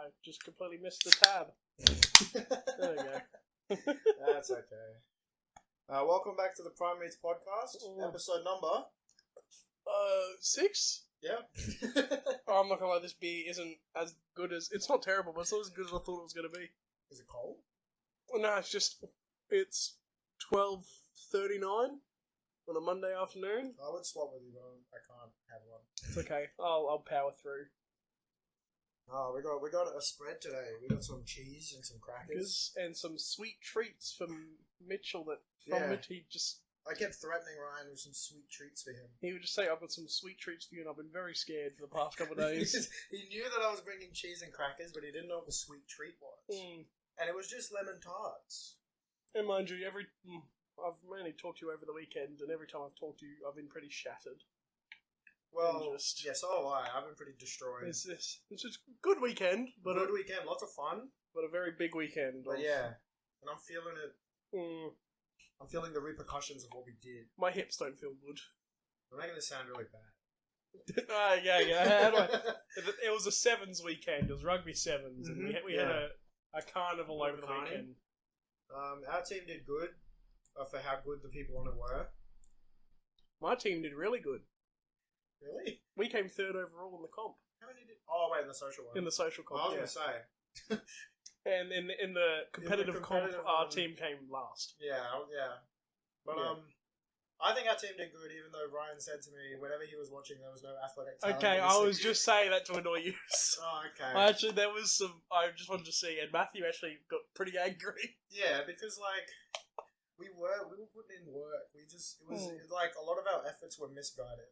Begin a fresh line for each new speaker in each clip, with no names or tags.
I just completely missed the tab. There we go.
That's okay. Welcome back to the Prime Meats Podcast, episode number...
6?
Yeah.
Oh, I'm not gonna lie, this beer isn't as good as... It's not terrible, but it's not as good as I thought it was gonna be.
Is it cold?
Well, no, it's 12:39 on a Monday afternoon.
I would swap with you, but I can't have one.
It's okay. I'll power through.
Oh, we got a spread today. We got some cheese and some crackers.
And some sweet treats from Mitchell he just...
I kept threatening Ryan with some sweet treats for him.
He would just say, I've got some sweet treats for you, and I've been very scared for the past couple of days.
He knew that I was bringing cheese and crackers, but he didn't know what the sweet treat was. And it was just lemon tarts. And
mind you, I've mainly talked to you over the weekend, and every time I've talked to you, I've been pretty shattered.
Well, yeah, so have I. I've been pretty destroyed.
It's just a good weekend.
Good weekend, lots of fun.
But a very big weekend.
But yeah, and I'm feeling it. I'm feeling the repercussions of what we did.
My hips don't feel good.
I'm making this sound really bad.
Yeah. How do it was a sevens weekend. It was rugby sevens, and we had a carnival over the weekend.
Our team did good for how good the people on it were. My
team did really good.
Really?
We came third overall in the comp.
How many did? Oh wait, in the social one.
In the social comp.
I was gonna say.
And in the competitive comp, our team came last.
Yeah. But I think our team did good, even though Ryan said to me whenever he was watching there was no athletic talent.
Okay, I was just saying that to annoy you.
Oh, okay.
Actually, there was some. I just wanted to see, and Matthew actually got pretty angry.
Yeah, because we were putting in work. It was like a lot of our efforts were misguided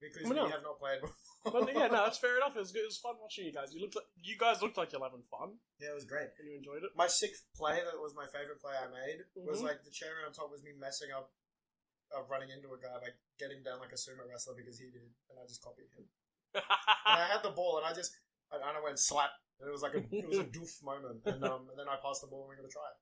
because we have not played before.
But yeah, no, that's fair enough. It was good. It was fun watching you guys. You guys looked like you're having fun.
Yeah, it was great.
And you enjoyed it.
My sixth play, that was my favourite play I made, was like the cherry on top was me messing up, running into a guy by getting down like a sumo wrestler because he did, and I just copied him. And I had the ball, and I went slap, and it was like a doof moment, and then I passed the ball, and we got to try it.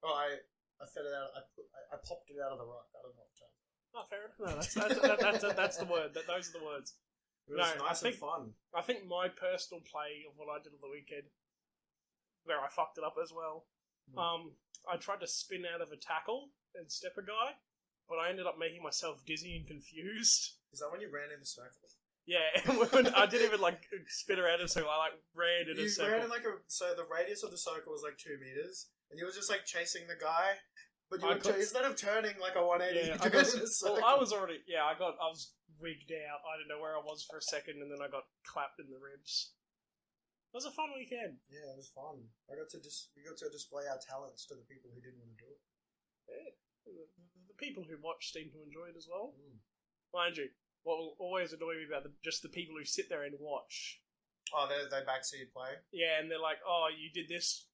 Oh, I fed it out. I popped it out of the rock. I don't know what to say.
Oh, fair enough. No, that's the word. Those are the words.
It was nice and fun.
I think my personal play of what I did on the weekend, where I fucked it up as well, I tried to spin out of a tackle and step a guy, but I ended up making myself dizzy and confused.
Is that when you ran in the circle?
Yeah, I didn't even spin around in a circle. I ran in a circle.
You ran in so the radius of the circle was 2 meters, and you were just chasing the guy. But instead of turning like a 180,
I was wigged out. I didn't know where I was for a second, and then I got clapped in the ribs. It was a fun weekend.
Yeah, it was fun. We got to display our talents to the people who didn't want to do it.
Yeah. The people who watch seem to enjoy it as well. Mind you, what will always annoy me about just the people who sit there and watch.
Oh, they backseat play?
Yeah, and they're like, oh, you did this.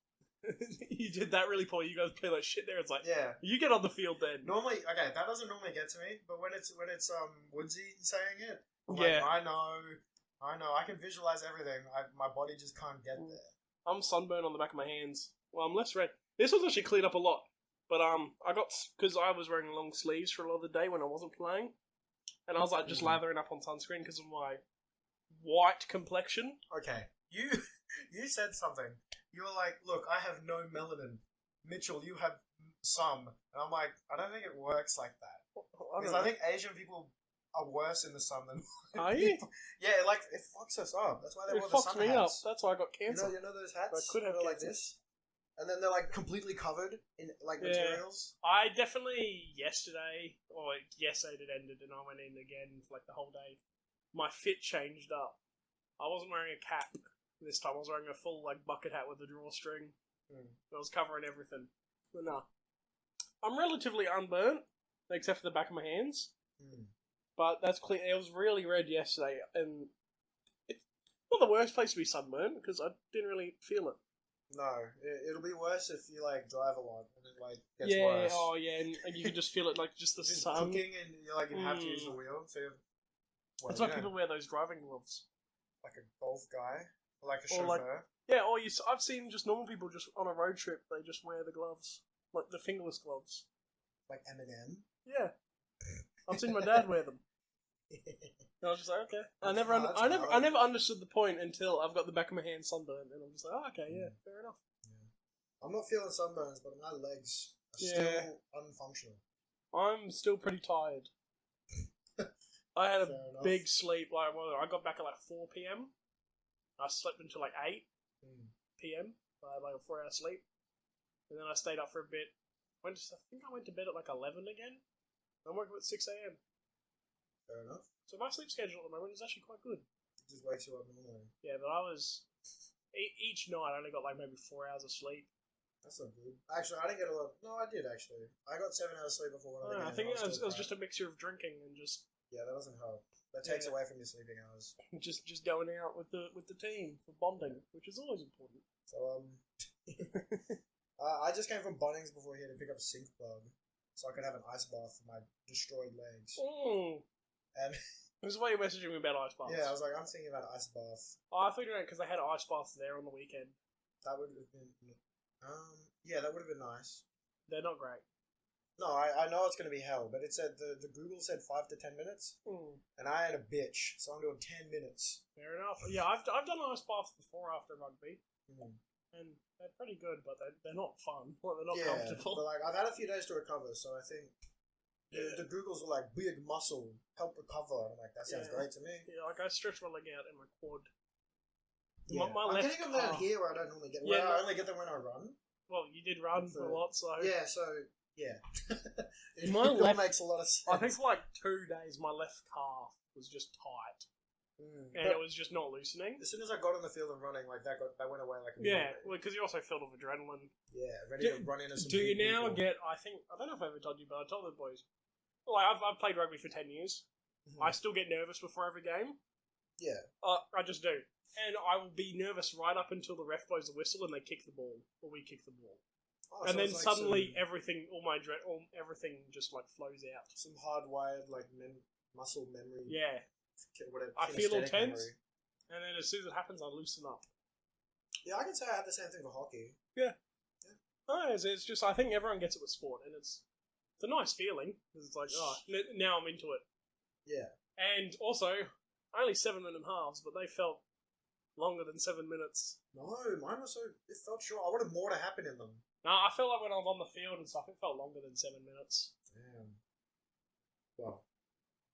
You did that really poorly. You guys play like shit there. It's like,
yeah,
you get on the field then.
Normally, okay, that doesn't normally get to me. But when it's Woodsy saying it, I'm
yeah,
like, I know, I can visualize everything. My body just can't get there.
I'm sunburned on the back of my hands. Well, I'm less red. This was actually cleared up a lot, but because I was wearing long sleeves for a lot of the day when I wasn't playing, and I was just lathering up on sunscreen because of my white complexion.
Okay, you said something. You were like, look, I have no melanin. Mitchell, you have some. And I'm like, I don't think it works like that. Because I think Asian people are worse in the sun than
Are you?
Yeah, it fucks us up. That's why they wear the sun hats. It fucks me up.
That's why I got cancer.
You know those hats?
I could have
like this? And then they're completely covered in materials.
I definitely yesterday it ended and I went in again for the whole day. My fit changed up. I wasn't wearing a cap. This time I was wearing a full bucket hat with a drawstring. I was covering everything. But no. I'm relatively unburnt, except for the back of my hands. But that's clear. It was really red yesterday, and it's not the worst place to be sunburnt, because I didn't really feel it.
No, it'll be worse if you drive a lot, and it gets worse.
Oh yeah, and you can just feel it just the sun.
Cooking, and you have to use the wheel. So
that's why people wear those driving gloves.
Like a golf guy. Like a chauffeur?
I've seen just normal people just on a road trip, they just wear the gloves. Like the fingerless gloves.
Like Eminem?
Yeah. I've seen my dad wear them. And I was just like, okay. I
That's
never,
hard, that's
I never, I
hard.
never understood the point until I've got the back of my hand sunburned, and I'm just like, oh, okay, yeah, fair enough.
I'm not feeling sunburns, but my legs are
Yeah.
still unfunctional.
I'm still pretty tired. I had a
Fair enough.
big sleep. Like, well, I got back at like 4 p.m. I slept until like 8 p.m. I had like a 4-hour sleep, and then I stayed up for a bit. I think I went to bed at like 11 again. I'm working at 6 a.m.
Fair enough.
So my sleep schedule at the moment is actually quite good.
It just wakes you up normally.
Yeah, but I was each night I only got like maybe 4 hours of sleep.
That's not good. Actually, I didn't get a lot. No, I did actually. I got 7 hours sleep before one of the games.
I think it was
still
just a mixture of drinking and just
Yeah, that doesn't help. That takes away from your sleeping hours.
just going out with the team for bonding, which is always important.
So I just came from Bunnings before here to pick up a sink plug, so I could have an ice bath for my destroyed legs.
Mm.
And
This is why you're messaging me about ice baths.
yeah, I was like, I'm thinking about ice bath.
Oh, I figured out because they had ice baths there on the weekend.
That would have been, yeah, that would have been nice.
They're not great.
No, I know it's going to be hell, but it said the Google said 5 to 10 minutes, and I ain't a bitch, so I'm doing 10 minutes.
Fair enough. Yeah, I've done ice baths before after rugby,
Mm.
and they're pretty good, but they're not fun. Well, they're not
Yeah,
comfortable.
but like I've had a few days to recover, so I think the Googles were like big muscle help recover. I'm like, that sounds
Yeah.
great to me.
Yeah, like I stretched my leg out in my quad.
Yeah.
My
I'm
left
getting them down
calf.
here where I don't normally get.
Yeah,
I
no.
only get them when I run.
Well, you did run
So-
a lot, so
Yeah, so yeah, it,
My
it all
left-
makes a lot of sense.
I think for like 2 days my left calf was just tight, and
But
it was just not loosening.
as soon as I got on the field and running, like that went away like
Yeah,
immediately.
well, because you're also filled with adrenaline.
Yeah, ready to
Do-
run into some.
Do you
big
now
people.
get? I don't know if I ever told you, but I told the boys. Like I've played rugby for 10 years.
Mhm.
I still get nervous before every game.
Yeah,
I just do, and I will be nervous right up until the ref blows the whistle and they kick the ball, or we kick the ball,
oh,
and
so
then
it's like
suddenly
some,
everything, everything just like flows out.
some hardwired like muscle memory.
Yeah,
Whatever.
I feel all
kinesthetic
tense.
memory.
and then as soon as it happens, I loosen up.
Yeah, I can say I had the same thing for hockey.
No, it's just I think everyone gets it with sport, and it's a nice feeling because it's like now I'm into it.
Yeah.
And also, only 7 minute halves, but they felt longer than 7 minutes.
No, mine was so. It felt short. I wanted more to happen in them.
No, I felt like when I was on the field and stuff, it felt longer than 7 minutes.
Damn. Well,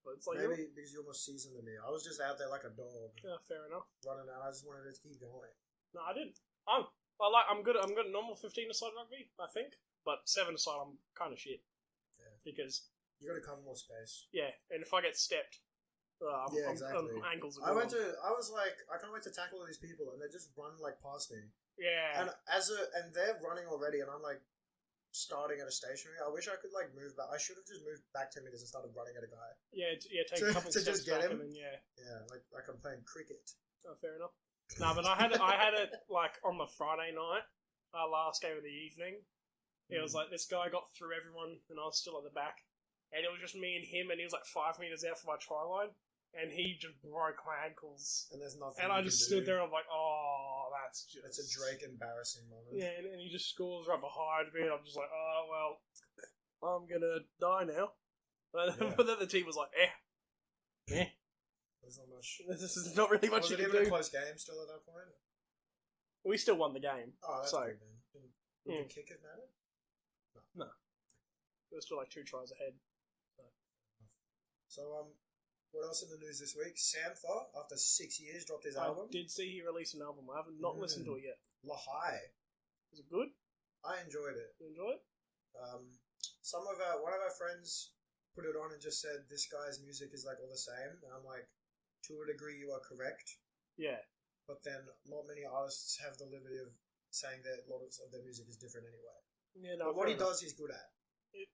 But it's like,
maybe because you're more seasoned than me. I was just out there like a dog,
yeah, fair enough.
running out. I just wanted it to keep going.
No, I didn't. I'm good at normal 15-a-side rugby, I think, but 7-a-side I'm kind of shit.
Yeah.
Because
You got to cover more space.
yeah, and if I get stepped,
Yeah, exactly.
ankles.
I was like, I can't wait to tackle these people, and they just run like past me.
Yeah,
And they're running already, and I'm like starting at a stationary. I wish I could like move back. I should have just moved back 10 meters and started running at a guy.
take
to-
a couple
to
steps
just get
back
him?
and then
Yeah, like I'm playing cricket.
Oh, fair enough. No, but I had it like on the Friday night, our last game of the evening. It was like this guy got through everyone, and I was still at the back, and it was just me and him, and he was like 5 meters out from my try line, and he just broke my ankles,
And there's nothing.
and
you
I
can
just
do.
stood there. And I'm like, oh, that's just
It's a Drake embarrassing moment.
Yeah, and he just scores right behind me, and I'm just like, oh well, I'm gonna die now.
Yeah.
But then the team was like,
There's not much.
this is not really much
Was
you
it
can
even a
do.
close game still at that point?
We still won the game.
Oh, that's
So-
good then. Did the kicker matter?
We're still like 2 tries ahead.
So what else in the news this week? Samtha, after 6 years, dropped his
I
album.
did see he released an album. I haven't not listened to it yet.
Lahai.
Is it good?
I enjoyed it.
You enjoy it?
One of our friends put it on and just said this guy's music is like all the same, and I'm like, to a degree you are correct,
Yeah.
but then not many artists have the liberty of saying that a lot of their music is different anyway.
Yeah, no.
But what he
fair enough.
does, he's good at.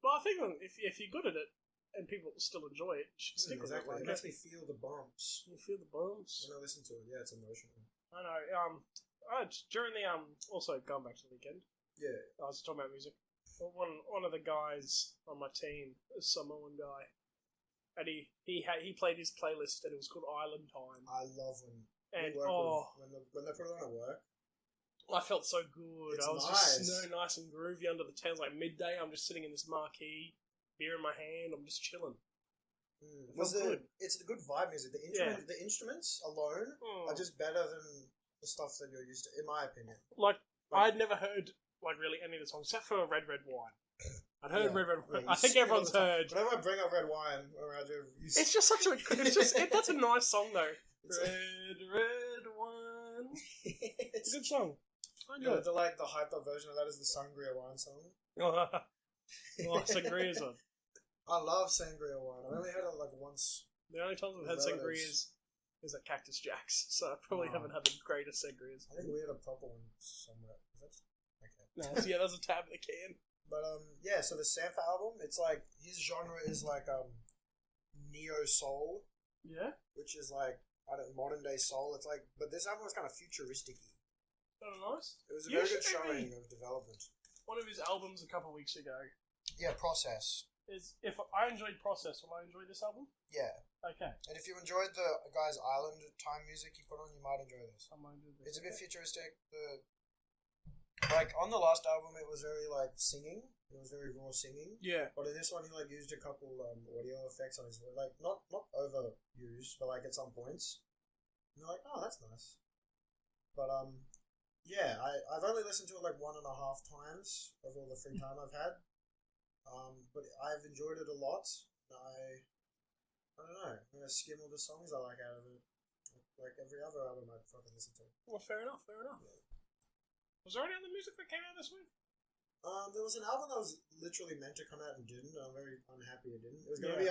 Well, I think if you're good at it and people still enjoy it, you should stick with
Exactly.
it.
It
Like,
makes me feel the bumps
you feel the bumps.
when I listen to it. Yeah, it's emotional.
I know. During the also going back to the weekend,
Yeah.
I was talking about music. One of the guys on my team, a Samoan guy, and he played his playlist, and it was called Island Time.
I love when
And
we work
oh,
when they put it on at work.
I felt so good.
It's
I was
nice.
just so nice and groovy under the tent. Like midday, I'm just sitting in this marquee, beer in my hand. I'm just chilling.
Was
felt
the
good.
it's the good vibe music. The instruments alone are just better than the stuff that you're used to, in my opinion.
Like I'd never heard like really any of the songs except for Red Red Wine. I'd heard Red Red Wine. I think everyone's heard.
Whenever I bring up red wine around you,
it's just such a. It's just that's a nice song though. Red Wine. It's a good song. I know.
The hyped up version of that is the Sangria Wine song.
Sangria's one.
I love Sangria Wine. I only had it like once.
The only times I've had sangrias is at Cactus Jack's, so I probably haven't had the greatest sangrias.
I think we had a proper one somewhere. Okay.
No, there's a tab in the can.
But so the Sampha album, it's like his genre is like neo soul.
Yeah.
Which is like modern day soul. It's like, but this album was kind of futuristic-y.
Oh, nice.
It was a very good showing of development.
One of his albums a couple of weeks ago.
Yeah, Process.
Is if I enjoyed Process, will I enjoy this album?
Yeah.
Okay.
And if you enjoyed the guy's Island time music he put on, you might enjoy this.
I might do this.
It's a bit futuristic. Like on the last album, it was very like singing. It was very raw singing.
Yeah.
But in this one, he like used a couple audio effects on his voice, like not overused, but like at some points. And you're like, oh, that's nice. But yeah, I've only listened to it like 1.5 times of all the free time I've had. But I've enjoyed it a lot. I don't know. I'm gonna skim all the songs I like out of it, like every other album I'd fucking listen to.
Well, fair enough. Yeah. Was there any other music that came out this week?
There was an album that was literally meant to come out and didn't. I'm very unhappy it didn't. It was gonna be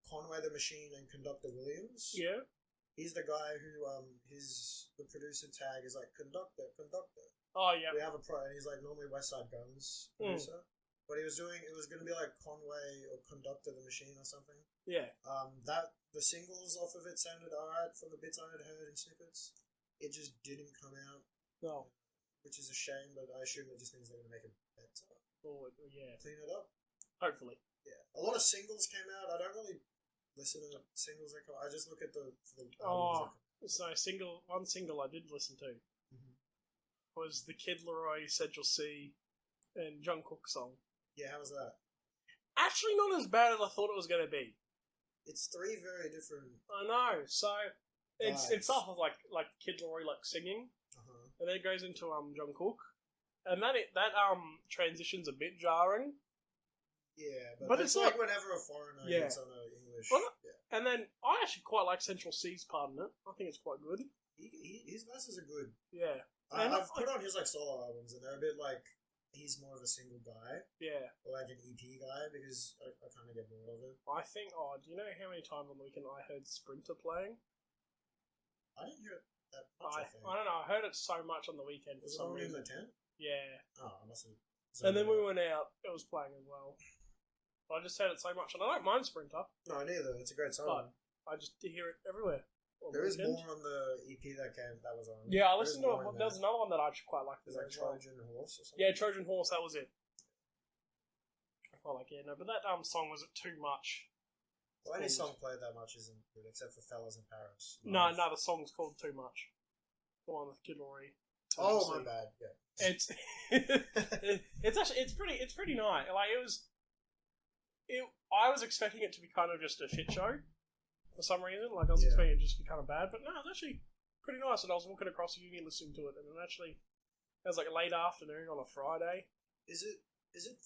Conway the Machine and Conductor Williams.
Yeah.
He's the guy who the producer tag is like conductor.
Oh yeah.
We have he's like normally West Side Guns producer. But it was going to be like Conway or Conductor the Machine or something.
Yeah.
The singles off of it sounded alright from the bits I had heard in snippets. It just didn't come out.
No.
Which is a shame, but I assume it just means they're going to make it better.
Oh, yeah.
Clean it up.
Hopefully.
Yeah. A lot of singles came out. I don't really listen to singles that come out. I just look at the one single I did listen to was the Kid Laroi, Central C, and Jungkook song. Yeah, how was that?
Actually, not as bad as I thought it was going to be.
It's 3 very different.
I know. So it starts with like Kid Laroi like singing, and then it goes into Jungkook, and that transition's a bit jarring.
Yeah,
but it's like
whenever a foreigner gets on English.
Well, and then I actually quite like Central C's part in it. I think it's quite good.
His verses are good.
Yeah,
I've put on his like solo albums, and they're a bit like. He's more of a single guy.
Yeah.
Or like an EP guy, because I kind of get bored of it.
I think, do you know how many times on the weekend I heard Sprinter playing?
I didn't hear it that much,
I don't know, I heard it so much on the weekend for some reason.
In the tent?
Yeah.
Oh, I must have...
And then we went out, it was playing as well. I just heard it so much, and I don't mind Sprinter.
No, neither, it's a great song.
But I just hear it everywhere.
There is more on the EP that was on.
Yeah, I listened to it. There's another one that I actually quite liked.
There's like Trojan Horse or something.
Yeah, Trojan Horse, that was it. I felt like, but that song was too much.
Well, any song played that much isn't good, except for Fellas in Paris.
No, the song's called Too Much. The one with Kid Laroi.
Oh, my bad, yeah.
It's pretty nice. Like, I was expecting it to be kind of just a shit show. For some reason, like I was expecting it to just be kind of bad, but no, it's actually pretty nice. And I was walking across the uni listening to it, and it was like a late afternoon on a Friday.
Is it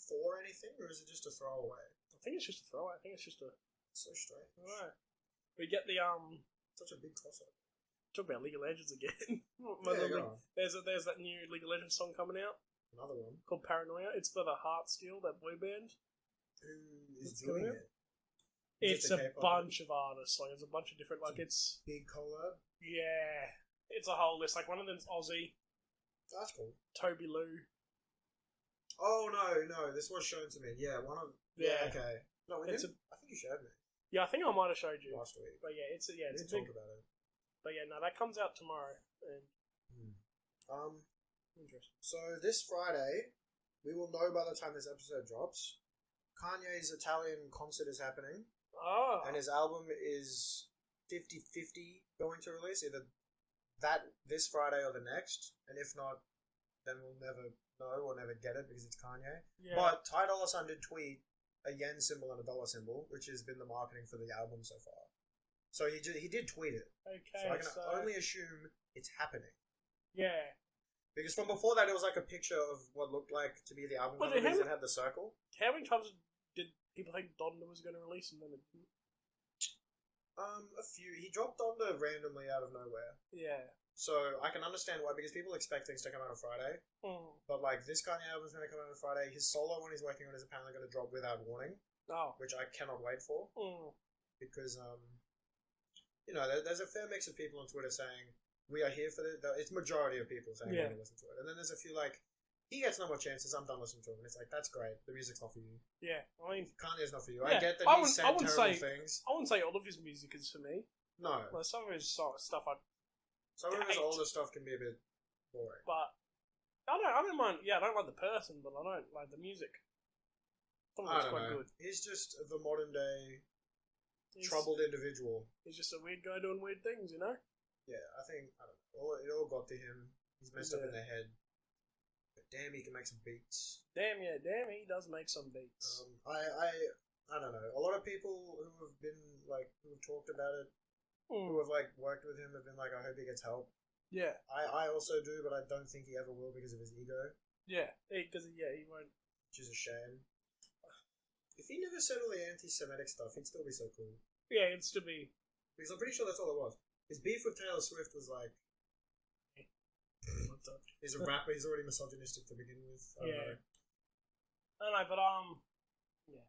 for anything, or is it just a throwaway?
I think it's just a throwaway. I think it's just a.
So strange.
I don't know. We get the
such a big crossover.
Talk about League of Legends again. There's that new League of Legends song coming out.
Another one
called Paranoia. It's for the Heartsteel, that boy band.
Who is doing it?
It's a bunch of artists. Like, it's a bunch of different. Like, it's
big collab.
Yeah, it's a whole list. Like, one of them's Aussie.
That's cool.
Toby Lou.
Oh no! This was shown to me. Yeah, one of. Yeah. Okay. No, I think you showed me.
Yeah, I think I might have showed you
last week.
But yeah, it's
we
big.
Talk about it.
But yeah, no, that comes out tomorrow. And...
Interesting. So this Friday, we will know by the time this episode drops. Kanye's Italian concert is happening.
Oh.
And his album is 50-50 going to release, either this Friday or the next. And if not, then we'll never know or never get it because it's Kanye.
Yeah.
But Ty Dolla $ign did tweet a yen symbol and a dollar symbol, which has been the marketing for the album so far. So he did tweet it.
Okay,
So I can only assume it's happening.
Yeah.
Because from before that, it was like a picture of what looked like to be the album
Well,
cover because it had the circle.
How many times did people think Donda was going to release and then it didn't?
A few. He dropped Donda randomly out of nowhere.
Yeah.
So I can understand why, because people expect things to come out on Friday. But like this Kanye album's going to come out on Friday. His solo one he's working on is apparently going to drop without warning.
Oh.
Which I cannot wait for. Because you know, there's a fair mix of people on Twitter saying we are here for the. It's majority of people saying we're going to listen to it, and then there's a few like he gets no more chances. I'm done listening to him, and it's like that's great. The music's not for you.
Yeah, I mean
Kanye's not for you.
Yeah,
I get that he said terrible things.
I wouldn't say all of his music is for me.
No,
like some of his stuff
some of his older stuff can be a bit boring.
But I don't mind. Yeah, I don't like the person, but I don't like the music. Some of it's quite good.
He's just the modern day troubled individual.
He's just a weird guy doing weird things, you know.
Yeah, I think I don't know. It all got to him. He's messed up in the head. But damn, he can make some beats.
Damn, he does make some beats.
I don't know. A lot of people who have been like who have talked about it, who have like worked with him, have been like, I hope he gets help.
Yeah.
I also do, but I don't think he ever will because of his ego.
Yeah, because he won't.
Which is a shame. If he never said all the anti-Semitic stuff, he'd still be so cool.
Yeah, it'd still be.
Because I'm pretty sure that's all it was. His beef with Taylor Swift was like, he's a rapper. He's already misogynistic to begin with. I
don't know, but yeah.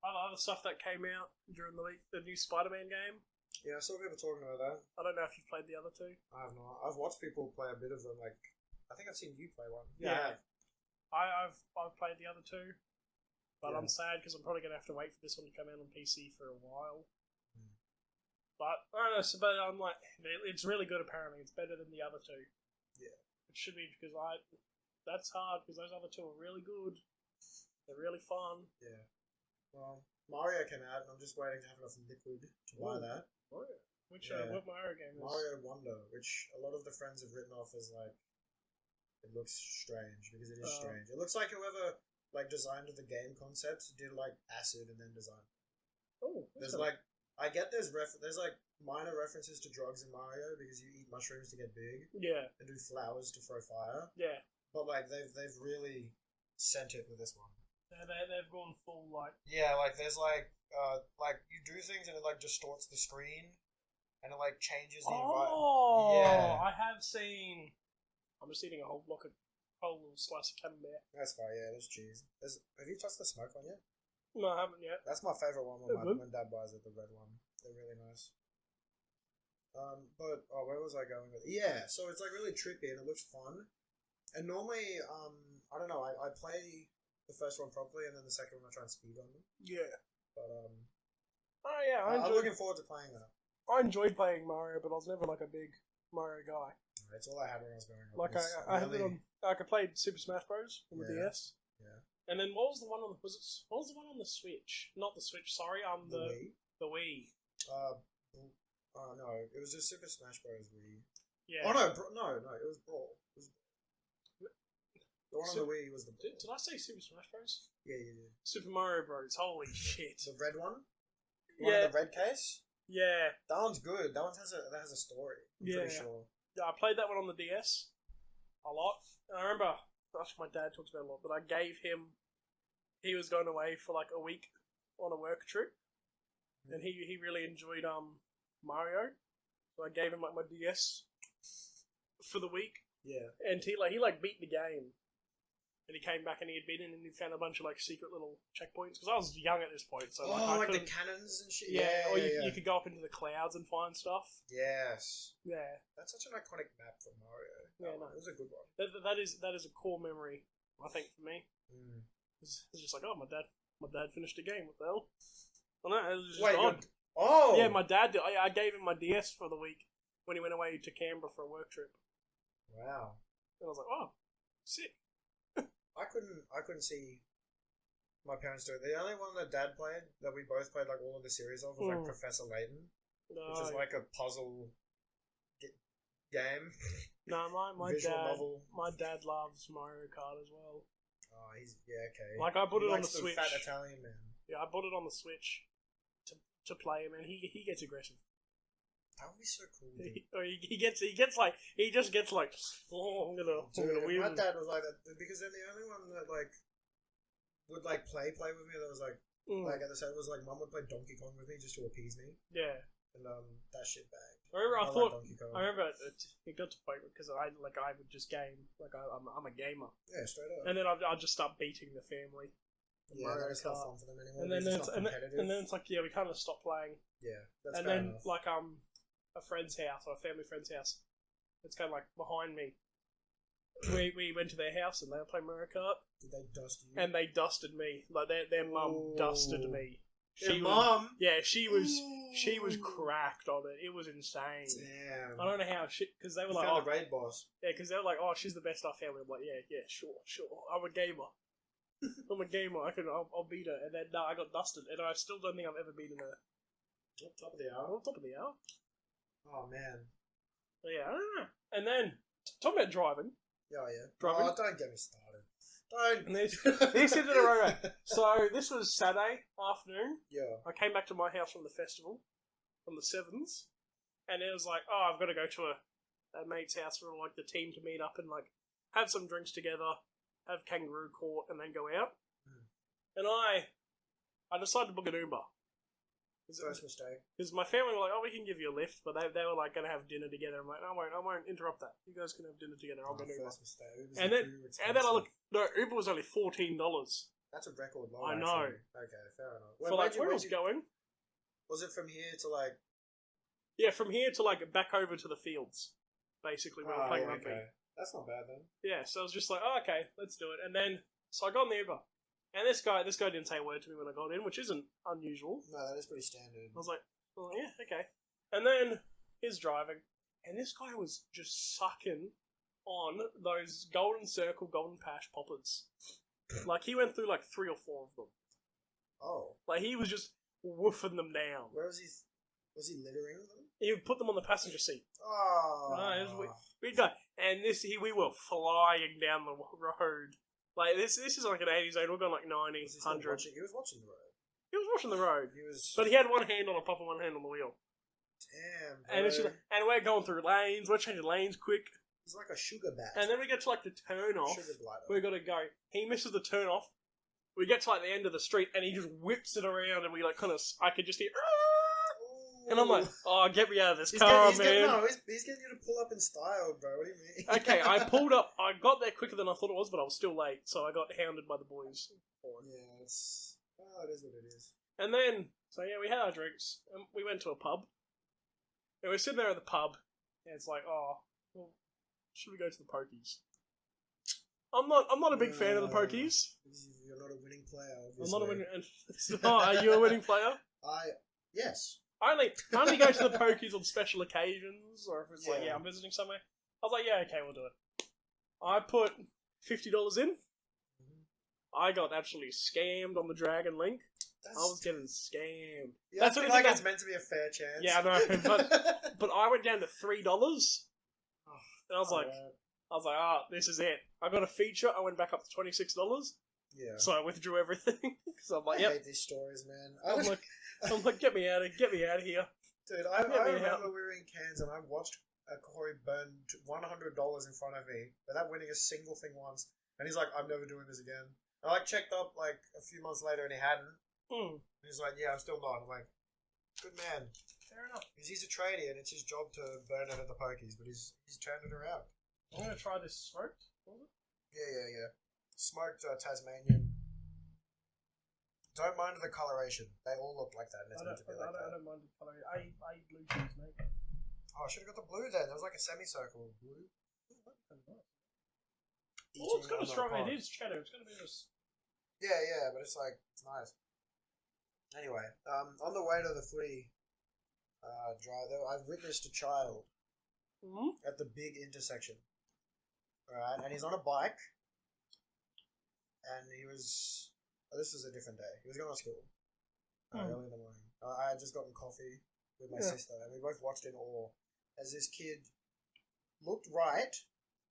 Other stuff that came out during the week, the new Spider-Man game.
Yeah, I saw people talking about that.
I don't know if you've played the other two.
I have not. I've watched people play a bit of them. Like, I think I've seen you play one.
Yeah, I've played the other two, but I'm sad because I'm probably gonna have to wait for this one to come out on PC for a while. But I don't know. So, but I'm like, it's really good. Apparently, it's better than the other two.
Yeah,
it should be because that's hard because those other two are really good. They're really fun.
Yeah. Well, Mario came out, and I'm just waiting to have enough liquid to buy that.
Mario. What Mario game is?
Mario Wonder, which a lot of the friends have written off as like, it looks strange because it is strange. It looks like whoever like designed the game concepts did like acid and then designed.
Oh,
there's like. I get there's like minor references to drugs in Mario because you eat mushrooms to get big.
Yeah.
And do flowers to throw fire.
Yeah.
But like they've really sent it with this one.
They've gone full like.
Yeah, like there's like you do things and it like distorts the screen, and it like changes the environment.
Oh, yeah. I have seen. I'm just eating a whole little slice of camembert.
That's fine. Yeah, there's cheese. Have you touched the smoke one yet?
No, I haven't yet.
That's my favourite one when Dad buys it, the red one. They're really nice. But where was I going with it? Yeah, so it's like really trippy and it looks fun. And normally, I don't know, I play the first one properly and then the second one I try and speed on them.
Yeah.
But
oh yeah,
I'm looking forward to playing that.
I enjoyed playing Mario, but I was never like a big Mario guy.
That's all I had when I was growing up.
Like I had it on. I played Super Smash Bros. on the DS.
Yeah.
And then what was the one on the the Switch? Not the Switch, sorry.
The Wii.
The Wii.
No, it was just Super Smash Bros. Wii.
Yeah.
Oh no, it was Brawl. The one on the Wii was the Brawl.
Did I say Super Smash Bros?
Yeah, you did.
Super Mario Bros. Holy shit.
The red one. The red case.
Yeah.
That one's good. That one has a story. I'm pretty sure. Yeah,
I played that one on the DS a lot. I remember. Gosh, my dad talks about it a lot, but I gave him. He was going away for like a week on a work trip, and he really enjoyed Mario, so I gave him like my DS for the week.
Yeah,
and he beat the game, and he came back and he had been in and he found a bunch of like secret little checkpoints because I was young at this point, so
like the cannons and shit.
Yeah, you could go up into the clouds and find stuff.
Yes.
Yeah,
that's such an iconic map for Mario.
Yeah,
no, it was a good one.
That is a core memory, I think, for me. It's just like, oh, my dad finished a game. What the hell? Well, no, it was just odd. Yeah, my dad did. I gave him my DS for the week when he went away to Canberra for a work trip.
Wow.
And I was like, oh, sick.
I couldn't see my parents do it. The only one that Dad played, that we both played like all of the series of, was like Professor Layton, which is like a puzzle game.
No, my dad loves Mario Kart as well.
Oh, okay.
Like I put it on the Switch.
Fat Italian man.
Yeah, I bought it on the Switch to play him, and he gets aggressive.
That would be so cool. Dude.
He just gets like, oh, I'm gonna win.
My dad was like that because then the only one that like would like play with me that was like at the same was like mum would play Donkey Kong with me just to appease me.
Yeah.
And that shit bagged.
I remember it got to the point because I would just game like I'm a gamer.
Yeah, straight up.
And then I'll just start beating the family.
Yeah, that's not fun for them anymore.
And then it's like, yeah, we kind of stop playing.
Yeah, that's
and
fair
then
enough.
like a friend's house or a family friend's house, it's kind of like behind me. We went to their house and they were playing Mario Kart.
Did they dust you?
And they dusted me. Like their mum dusted me.
Mum?
Yeah, she was cracked on it. It was insane.
Damn.
I don't know how because they were
you
like,
found the raid boss.
Yeah, because they were like, oh, she's the best our family. I'm like, yeah, sure. I'm a gamer. I'm a gamer. I'll beat her. And then I got dusted, and I still don't think I've ever beaten her.
Top of the hour.
Top of the hour.
Oh man.
But yeah, I don't know. And then talking about driving.
Yeah.
Driving.
Oh, don't get me started. Don't.
And these in a row. So this was Saturday afternoon.
Yeah.
I came back to my house from the festival, from the Sevens, and it was like, oh, I've got to go to a mate's house for like the team to meet up and like have some drinks together. Have kangaroo court and then go out. And I decided to book an Uber.
First mistake.
Because my family were like, oh, we can give you a lift, but they were like going to have dinner together. I'm like, no, I won't interrupt that. You guys can have dinner together. I'll go Uber.
First mistake.
And then I look, no, Uber was only $14.
That's a record low.
I know.
Okay, fair enough.
For like, where was going?
Was it from here to like?
Yeah, from here to like back over to the fields. Basically, we were playing rugby.
Okay. That's not bad then.
Yeah, so I was just like, oh, okay, let's do it. And then, so I got on the Uber. And this guy didn't say a word to me when I got in, which isn't unusual.
No, that is pretty standard.
I was like, oh, yeah, okay. And then, he's driving. And this guy was just sucking on those Golden Circle, Golden Pash poppers. Like, he went through like 3 or 4 of them.
Oh.
Like, he was just woofing them down.
Where was he? Was he littering them?
He would put them on the passenger seat.
Oh.
It was weird guy. And we were flying down the road. Like, this is like an 80s zone. We're going like 90, 100.
He was watching the road.
He was watching the road.
He was...
But he had one hand on the pop and one hand on the wheel.
Damn, bro.
And it's just, and we're going through lanes. We're changing lanes quick.
He's like a sugar bat.
And then we get to like the turn off.
Sugar glider.
We got to go. He misses the turn off. We get to like the end of the street and he just whips it around and we like kind of... I could just hear... And I'm like, oh, get me out of this car, man.
He's getting you to pull up in style, bro. What do you mean?
Okay, I pulled up. I got there quicker than I thought it was, but I was still late, so I got hounded by the boys.
Yeah, it is what it is.
And then, so yeah, we had our drinks, and we went to a pub. And we're sitting there at the pub, and it's like, oh, well, should we go to the pokies? I'm not a big fan of the pokies.
You're not a winning player, obviously.
I'm not a winning. Oh, are you a winning player?
Yes.
I only go to the pokies on special occasions, or if it's like, I'm visiting somewhere. I was like, yeah, okay, we'll do it. I put $50 in. I got absolutely scammed on the Dragon Link. I was getting scammed.
Yeah, that's what it's meant to be a fair chance.
Yeah, I know, but I went down to $3, and I was like, this is it. I got a feature. I went back up to $26.
Yeah.
So I withdrew everything. So I'm like,
I hate these stories, man.
I'm like, get me out of here.
Dude, I remember we were in Cairns and I watched Corey burn $100 in front of me without winning a single thing once. And he's like, I'm never doing this again. And I checked up like a few months later and he hadn't. And he's like, yeah, I'm still not. I'm like, good man.
Fair enough.
Because he's a tradie and it's his job to burn it at the pokies, but he's turned it around.
I'm going to try this smoked.
Yeah. Smoked Tasmanian. Don't mind the coloration. They all look like that, and it's meant to be like that.
I don't mind the coloration. I eat blue cheese, mate.
Oh, I should have got the blue then. There was like a semicircle of blue.
Well, it's got a strong... It is cheddar. It's going to be just...
Yeah, but it's like... It's nice. Anyway, on the way to the footy drive, I've witnessed a child at the big intersection. Alright, and he's on a bike. And he was... this was a different day. He was going to school early in the morning. I had just gotten coffee with my sister, and we both watched in awe as this kid looked right,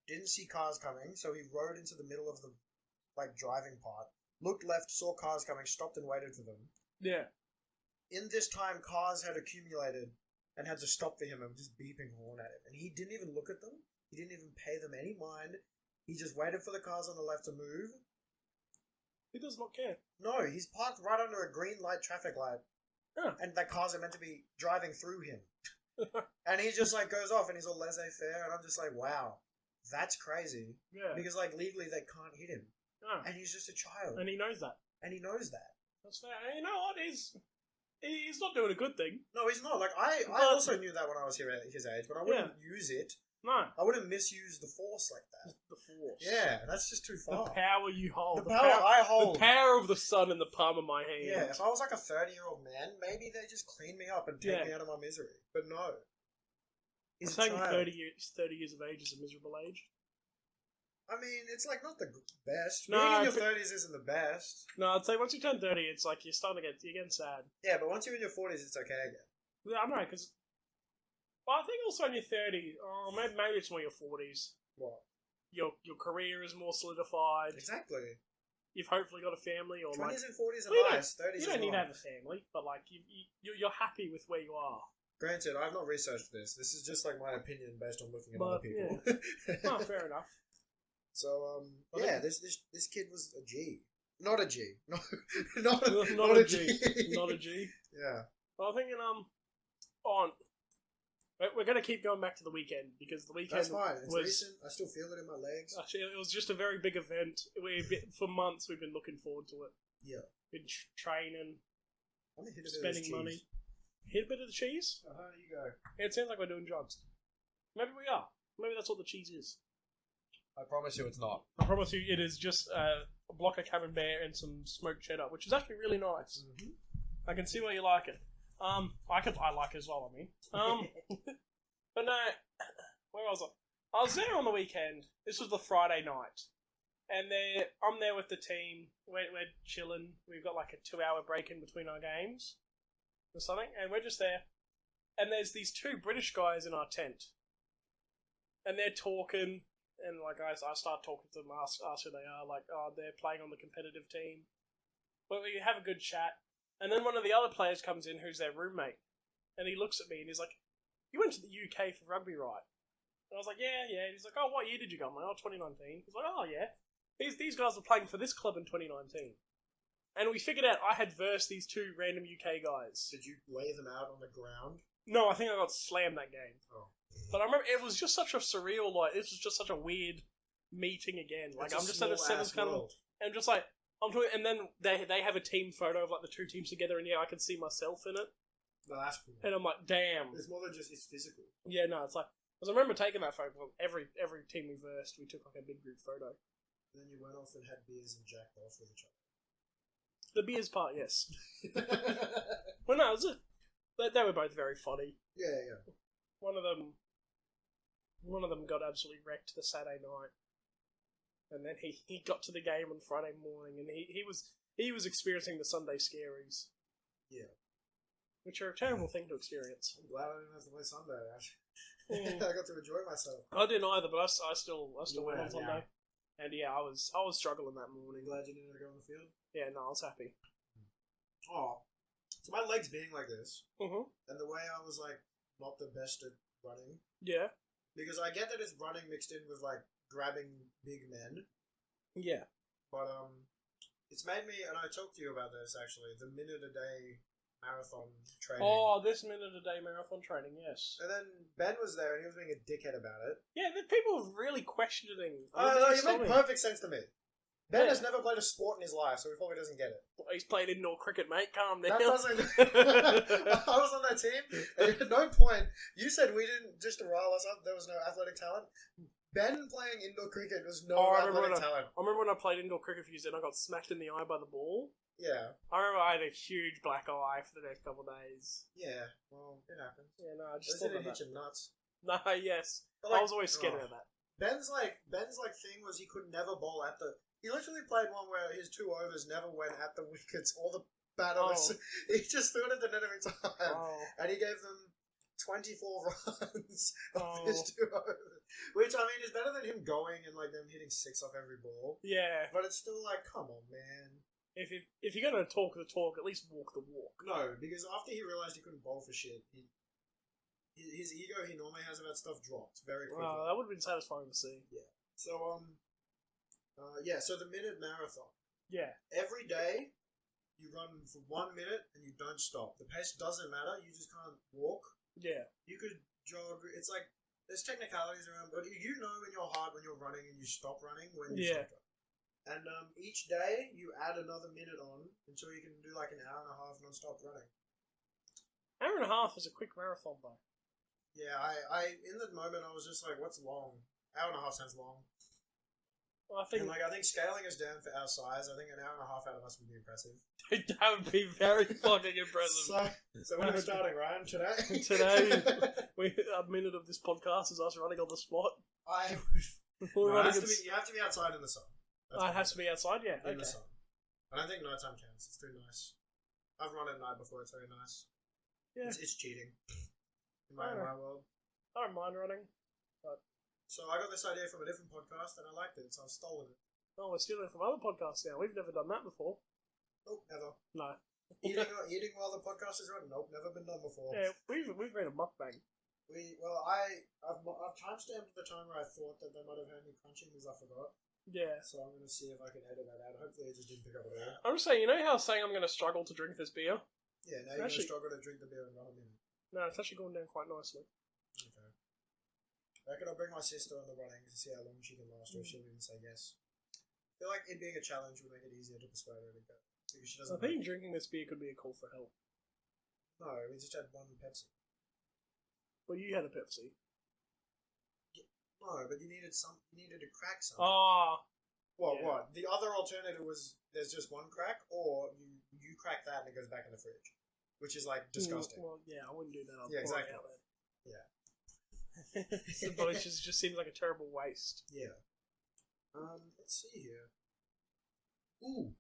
didn't see cars coming, so he rode into the middle of the driving part looked left, saw cars coming, stopped and waited for them.
Yeah.
In this time, cars had accumulated and had to stop for him and just beeping horn at him. And he didn't even look at them. He didn't even pay them any mind. He just waited for the cars on the left to move.
He does not care.
No, he's parked right under a green light traffic light.
Yeah.
And the cars are meant to be driving through him. And he just like goes off and he's all laissez-faire. And I'm just like, wow, that's crazy.
Yeah.
Because like legally they can't hit him.
No.
And he's just a child.
And he knows that.
And he knows that.
That's fair. And you know what? He's not doing a good thing.
No, he's not. Like I also knew that when I was here at his age, but I wouldn't use it.
No.
I wouldn't misuse the force like that.
The force.
Yeah, that's just too far.
The power you hold.
The power I hold.
The power of the sun in the palm of my hand.
Yeah, if I was like a 30-year-old man, maybe they just clean me up and take me out of my misery. But no.
He's saying 30 years of age is a miserable age.
I mean, it's like not the best.
No,
Being in your 30s isn't the best.
No, I'd say once you turn 30, it's like you're getting sad.
Yeah, but once you're in your 40s, it's okay again.
Yeah, I know, because... Well, I think also in your 30s, maybe it's more your 40s.
What?
Your career is more solidified.
Exactly.
You've hopefully got a family, or
20s
like...
and 40s are nice. 30s
you don't need to have a family, but like you're happy with where you are.
Granted, I've not researched this. This is just like my opinion based on looking at other people.
Yeah. No, fair enough.
So, yeah, this kid was a G. Not a G. No, not a G.
Not a G.
Yeah.
Well, I'm thinking, we're going to keep going back to the weekend, because the weekend
That's fine. It's recent. I still feel it in my legs.
Actually, it was just a very big event. For months, we've been looking forward to it.
Yeah.
Been training,
I'm gonna hit
spending money. Hit a bit of the cheese?
You go.
It sounds like we're doing drugs. Maybe we are. Maybe that's what the cheese is.
I promise you it's not.
I promise you it is just a block of camembert and some smoked cheddar, which is actually really nice.
Mm-hmm.
I can see why you like it. I like it as well, I mean. But no, where was I? I was there on the weekend. This was the Friday night. And I'm there with the team. We're chilling. We've got like a 2-hour break in between our games or something. And we're just there. And there's these 2 British guys in our tent. And they're talking. And like I start talking to them, ask who they are. Like, they're playing on the competitive team. But we have a good chat. And then one of the other players comes in who's their roommate. And he looks at me and he's like, "You went to the UK for rugby, right?" And I was like, yeah. And he's like, "Oh, what year did you go?" I'm like, "Oh, 2019. He's like, "Oh, yeah. These guys were playing for this club in 2019. And we figured out I had versed these 2 random UK guys.
Did you lay them out on the ground?
No, I think I got slammed that game.
Oh.
But I remember it was just such a surreal, like, this was just such a weird meeting again. Like, I'm just at a 7th kind of, and just like, I'm talking, and then they have a team photo of like the 2 teams together, and yeah, I can see myself in it.
No, that's cool.
And I'm like, damn.
It's more than just it's physical.
Yeah, no, it's like, because I remember taking that photo. Every team we versed, we took like a big group photo.
And then you went off and had beers and jacked off with each other.
The beers part, yes. Well, no, they were both very funny.
Yeah.
One of them got absolutely wrecked the Saturday night, and then he got to the game on Friday morning, and he was experiencing the Sunday scaries.
Yeah,
which are a terrible thing to experience.
I'm glad I didn't have to play Sunday. I got to enjoy myself.
I didn't either, but I still went on Sunday, and yeah, I was struggling that morning.
Glad you didn't have to go on the field.
Yeah, no, I was happy.
Oh, so my legs being like this,
and
the way I was like not the best at running.
Yeah.
Because I get that it's running mixed in with like grabbing big men.
Yeah.
But it's made me, and I talked to you about this actually, the minute a day marathon training.
Oh, this minute a day marathon training, yes.
And then Ben was there and he was being a dickhead about it.
Yeah, the people were really questioning.
Oh no, you make perfect sense to me. Ben has never played a sport in his life, so he probably doesn't get it.
Well, he's played indoor cricket, mate. Calm down.
That doesn't... I was on that team, and at no point... You said we didn't... Just to rile us up, there was no athletic talent. Ben playing indoor cricket was no athletic talent.
I remember when I played indoor cricket for you, and I got smacked in the eye by the ball.
Yeah.
I remember I had a huge black eye for the next couple of days.
Yeah, well, it happens.
Yeah, no, I just
didn't hit your nuts.
No, yes.
But like,
I was always scared of that.
Ben's thing was he could never bowl at the... He literally played one where his 2 overs never went at the wickets or the batter. He just threw it at the net every time. And he gave them 24 runs of
Oh.
his 2 overs. Which, I mean, is better than him going and, like, them hitting 6 off every ball.
Yeah.
But it's still like, come on, man.
If you're gonna talk the talk, at least walk the walk.
No, because after he realized he couldn't bowl for shit, his ego he normally has about stuff dropped very quickly.
That would have been satisfying to see.
So, so the minute marathon.
Yeah.
Every day, you run for 1 minute and you don't stop. The pace doesn't matter, you just can't walk.
Yeah.
You could jog, it's like, there's technicalities around, but you know in your heart when you're running and you stop running when you stop running. And each day, you add another minute on until you can do like an hour and a half non-stop running.
Hour and a half is a quick marathon, though.
Yeah, I in the moment, I was just like, what's long? Hour and a half sounds long.
Well, I think
I think scaling us down for our size, I think an hour and a half out of us would be impressive.
that would be very fucking impressive.
So when are we starting, Ryan? Today?
Today, a minute of this podcast is us running on the spot.
You have to be outside in the sun.
It has to be outside, yeah.
In the sun. I don't think nighttime counts. It's too nice. I've run at night before. It's very nice.
Yeah.
It's cheating. In my world.
I don't mind running.
So I got this idea from a different podcast and I liked it, so I've stolen it.
Oh, we're stealing from other podcasts now. We've never done that before.
Nope, never.
No.
Eating while the podcast is running? Nope, never been done before.
Yeah, we've made a mukbang.
I've timestamped the time where I thought that they might have heard me crunching because I forgot.
Yeah.
So I'm going to see if I can edit that out. Hopefully it just didn't pick up at all.
I'm just saying, you know how I was saying I'm going to struggle to drink this beer?
Yeah, now you're going to struggle to drink the beer and run a minute.
No, it's actually going down quite nicely.
Okay. I reckon I'll bring my sister on the running to see how long she can last, or if she'll even say yes. I feel like it being a challenge would make it easier to persuade her to go. Because she doesn't.
I think drinking this beer could be a call for help.
No, we just had one Pepsi.
Well, you had a Pepsi.
No, but you needed to crack something.
Ah.
What? The other alternative was there's just one crack, or you crack that and it goes back in the fridge, which is like disgusting.
Well, yeah, I wouldn't do that.
Yeah, exactly.
Yeah. But it just seems like a terrible waste.
Yeah. Let's see here. Ooh.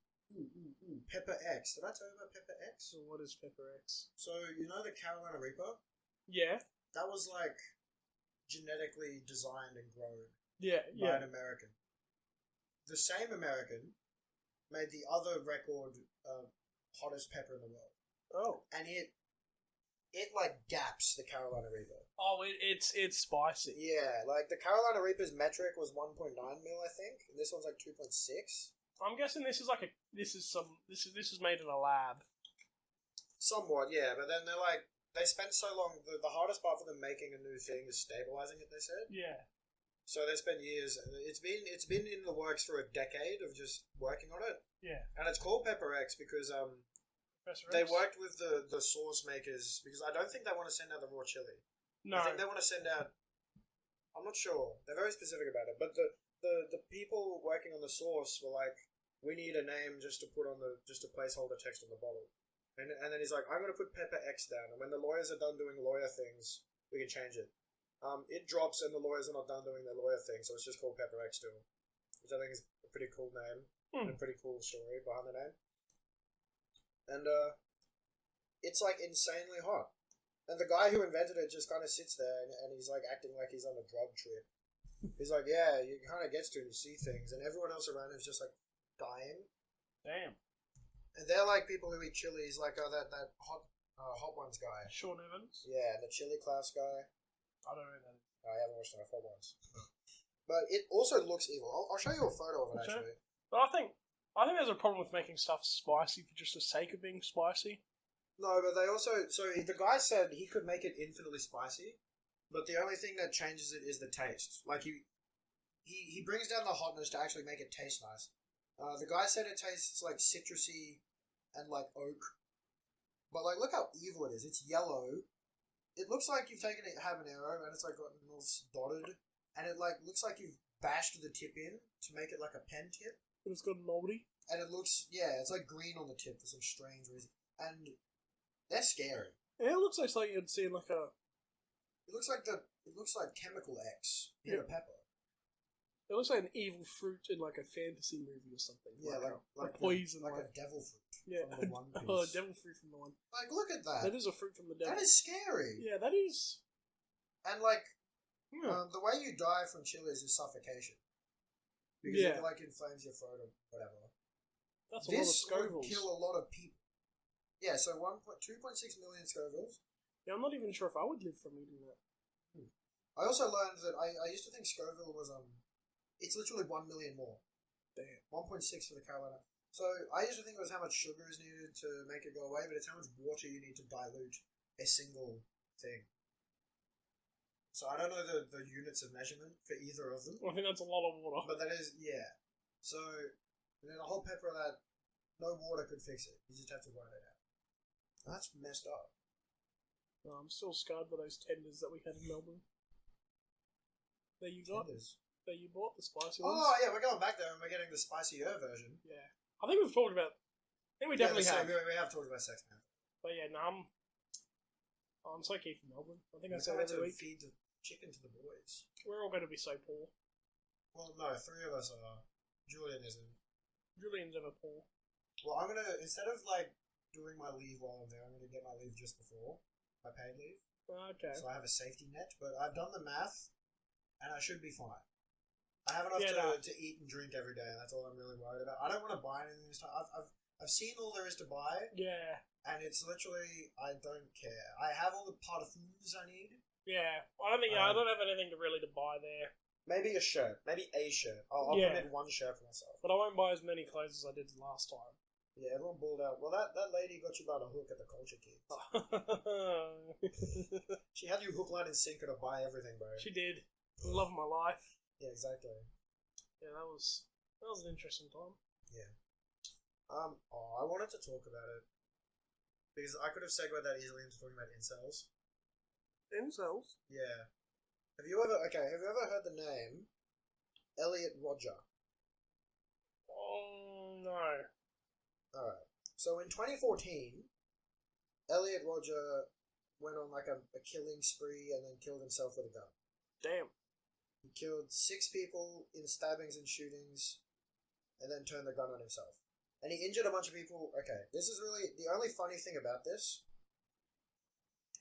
Pepper X. Did I tell you about Pepper X?
So what is Pepper X?
So, you know the Carolina Reaper?
Yeah.
That was like genetically designed and grown by an American. The same American made the other record hottest pepper in the world.
Oh.
And it like gaps the Carolina Reaper.
Oh, it's spicy.
Yeah, like the Carolina Reaper's metric was 1.9 mil, I think. And this one's like 2.6.
I'm guessing this is this is made in a lab.
Somewhat, yeah. But then they spent so long. The hardest part for them making a new thing is stabilizing it. They said.
Yeah.
So they spent years. It's been in the works for a decade of just working on it.
Yeah.
And it's called Pepper X because they worked with the sauce makers because I don't think they want to send out the raw chili.
No.
I think they want to send out. I'm not sure. They're very specific about it, but the people working on the sauce were like, we need a name just to put on just a placeholder text on the bottle, and then he's like, I'm going to put Pepper X down, and when the lawyers are done doing lawyer things, we can change it. It drops, and the lawyers are not done doing their lawyer thing, so it's just called Pepper X still, which I think is a pretty cool name and a pretty cool story behind the name. And it's like insanely hot. And the guy who invented it just kind of sits there and he's like acting like he's on a drug trip. He's like, yeah, you kind of gets to and you see things, and everyone else around him's just like dying.
Damn.
And they're like people who eat chilies, like that Hot Ones guy.
Sean Evans?
Yeah, and the Chili Klaus guy.
I don't know that.
I haven't watched enough Hot Ones. But it also looks evil. I'll show you a photo of it, actually.
But I think there's a problem with making stuff spicy for just the sake of being spicy.
No, but they also... So the guy said he could make it infinitely spicy, but the only thing that changes it is the taste. Like, he brings down the hotness to actually make it taste nice. The guy said it tastes like citrusy and like oak. But, like, look how evil it is. It's yellow. It looks like you've taken a habanero and it's, like, gotten all dotted. And it, like, looks like you've bashed the tip in to make it like a pen tip.
And it's got moldy. And
it looks... Yeah, it's, like, green on the tip for some strange reason. And... they're scary.
Yeah, it looks like something you'd see in like a...
It looks like Chemical X in a pepper.
It looks like an evil fruit in like a fantasy movie or something.
Yeah, like
a poison,
like a devil fruit.
Yeah,
from the One Piece.
oh, a devil fruit from the one.
Like, look at that.
That is a fruit from the devil.
That is scary.
Yeah, that is.
And like,
Yeah.
the way you die from chilies is suffocation. Because it like inflames your throat or whatever.
That's a
this
lot of
would
Scovilles.
kill a lot of people. Yeah, so 2.6 million Scovilles.
Yeah, I'm not even sure if I would live from eating that.
I also learned that I used to think Scoville was it's literally 1 million more.
Damn.
1.6 for the Carolina. So I used to think it was how much sugar is needed to make it go away, but it's how much water you need to dilute a single thing. So I don't know the units of measurement for either of them.
I think that's a lot of water.
But that is, yeah. So, and then a whole pepper of that, no water could fix it. You just have to grind it out. That's messed up.
I'm still scarred by those tenders that we had in Melbourne. That you got?
Tenders.
That you bought, the spicy ones?
Oh, yeah, we're going back there and we're getting the spicier version.
Yeah. I think we've talked about... I think we definitely have.
We have talked about sex now.
But yeah, no, I'm so keen for Melbourne. I think I
We're
said
going
every
to
week.
feed the chicken to the boys.
We're all going to be so poor.
Well, no, 3 of us are. Julian isn't.
Julian's ever poor.
Well, I'm gonna, instead of like doing my leave while I'm there, I'm gonna get my leave just before my paid leave.
Okay.
So I have a safety net, but I've done the math, and I should be fine. I have enough to eat and drink every day, and that's all I'm really worried about. I don't want to buy anything this time. I've seen all there is to buy.
Yeah.
And it's literally, I don't care. I have all the parfums I need.
Yeah. I don't think I don't have anything to really to buy there.
Maybe a shirt. Maybe a shirt. I'll commit one shirt for myself.
But I won't buy as many clothes as I did last time.
Yeah, everyone balled out. Well, that lady got you by the hook at the Culture Kids. She had you hook, line, and sinker to buy everything, bro.
She did. Love of my life.
Yeah, exactly.
Yeah, that was an interesting time.
Yeah. I wanted to talk about it because I could have segued that easily into talking about incels.
Incels?
Yeah. Have you ever heard the name Elliot Rodger?
Oh no.
Alright. So in 2014, Elliot Rodger went on like a killing spree and then killed himself with a gun.
Damn.
He killed 6 people in stabbings and shootings and then turned the gun on himself. And he injured a bunch of people. Okay, this is really the only funny thing about this,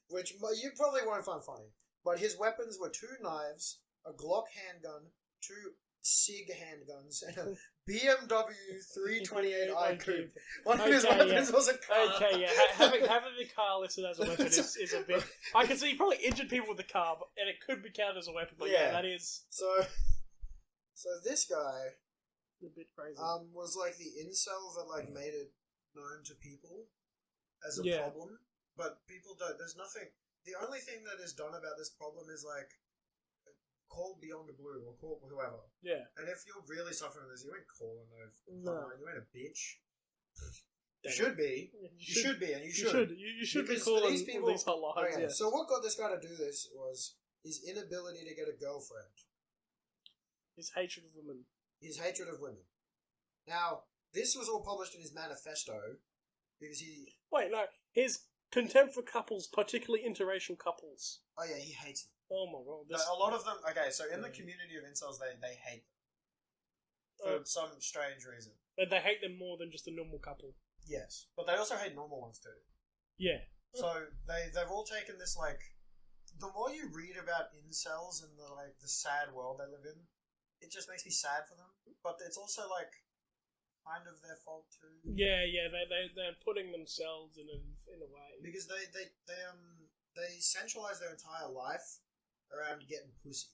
which you probably won't find funny, but his weapons were 2 knives, a Glock handgun, 2 SIG handguns, and a BMW 328i coupe. One of his weapons was a car.
Okay, yeah. Having the car listed as a weapon is a bit... I can see he probably injured people with the car, and it could be counted as a weapon, but yeah that is...
So this guy...
a bit crazy.
Was like the incel that like made it known to people as a problem, but people don't. There's nothing. The only thing that is done about this problem is like call Beyond the Blue or call whoever.
Yeah.
And if you're really suffering with this, you ain't calling
no.
You ain't a bitch. You should be. You should be, and you should.
You should be calling these people. These hotlines.
Okay. So what got this guy to do this was his inability to get a girlfriend.
His hatred of women.
His hatred of women. Now, this was all published in his manifesto because he...
Wait, no. His contempt for couples, particularly interracial couples.
Oh yeah, he hates them.
Oh my god.
No, a lot of them... Okay, so in the community of incels, they hate them. For some strange reason.
They hate them more than just a normal couple.
Yes. But they also hate normal ones too.
Yeah.
So they've all taken this, like... The more you read about incels and the sad world they live in, it just makes me sad for them, but it's also like kind of their fault too. Yeah,
they're putting themselves in a way
because they centralize their entire life around getting pussy,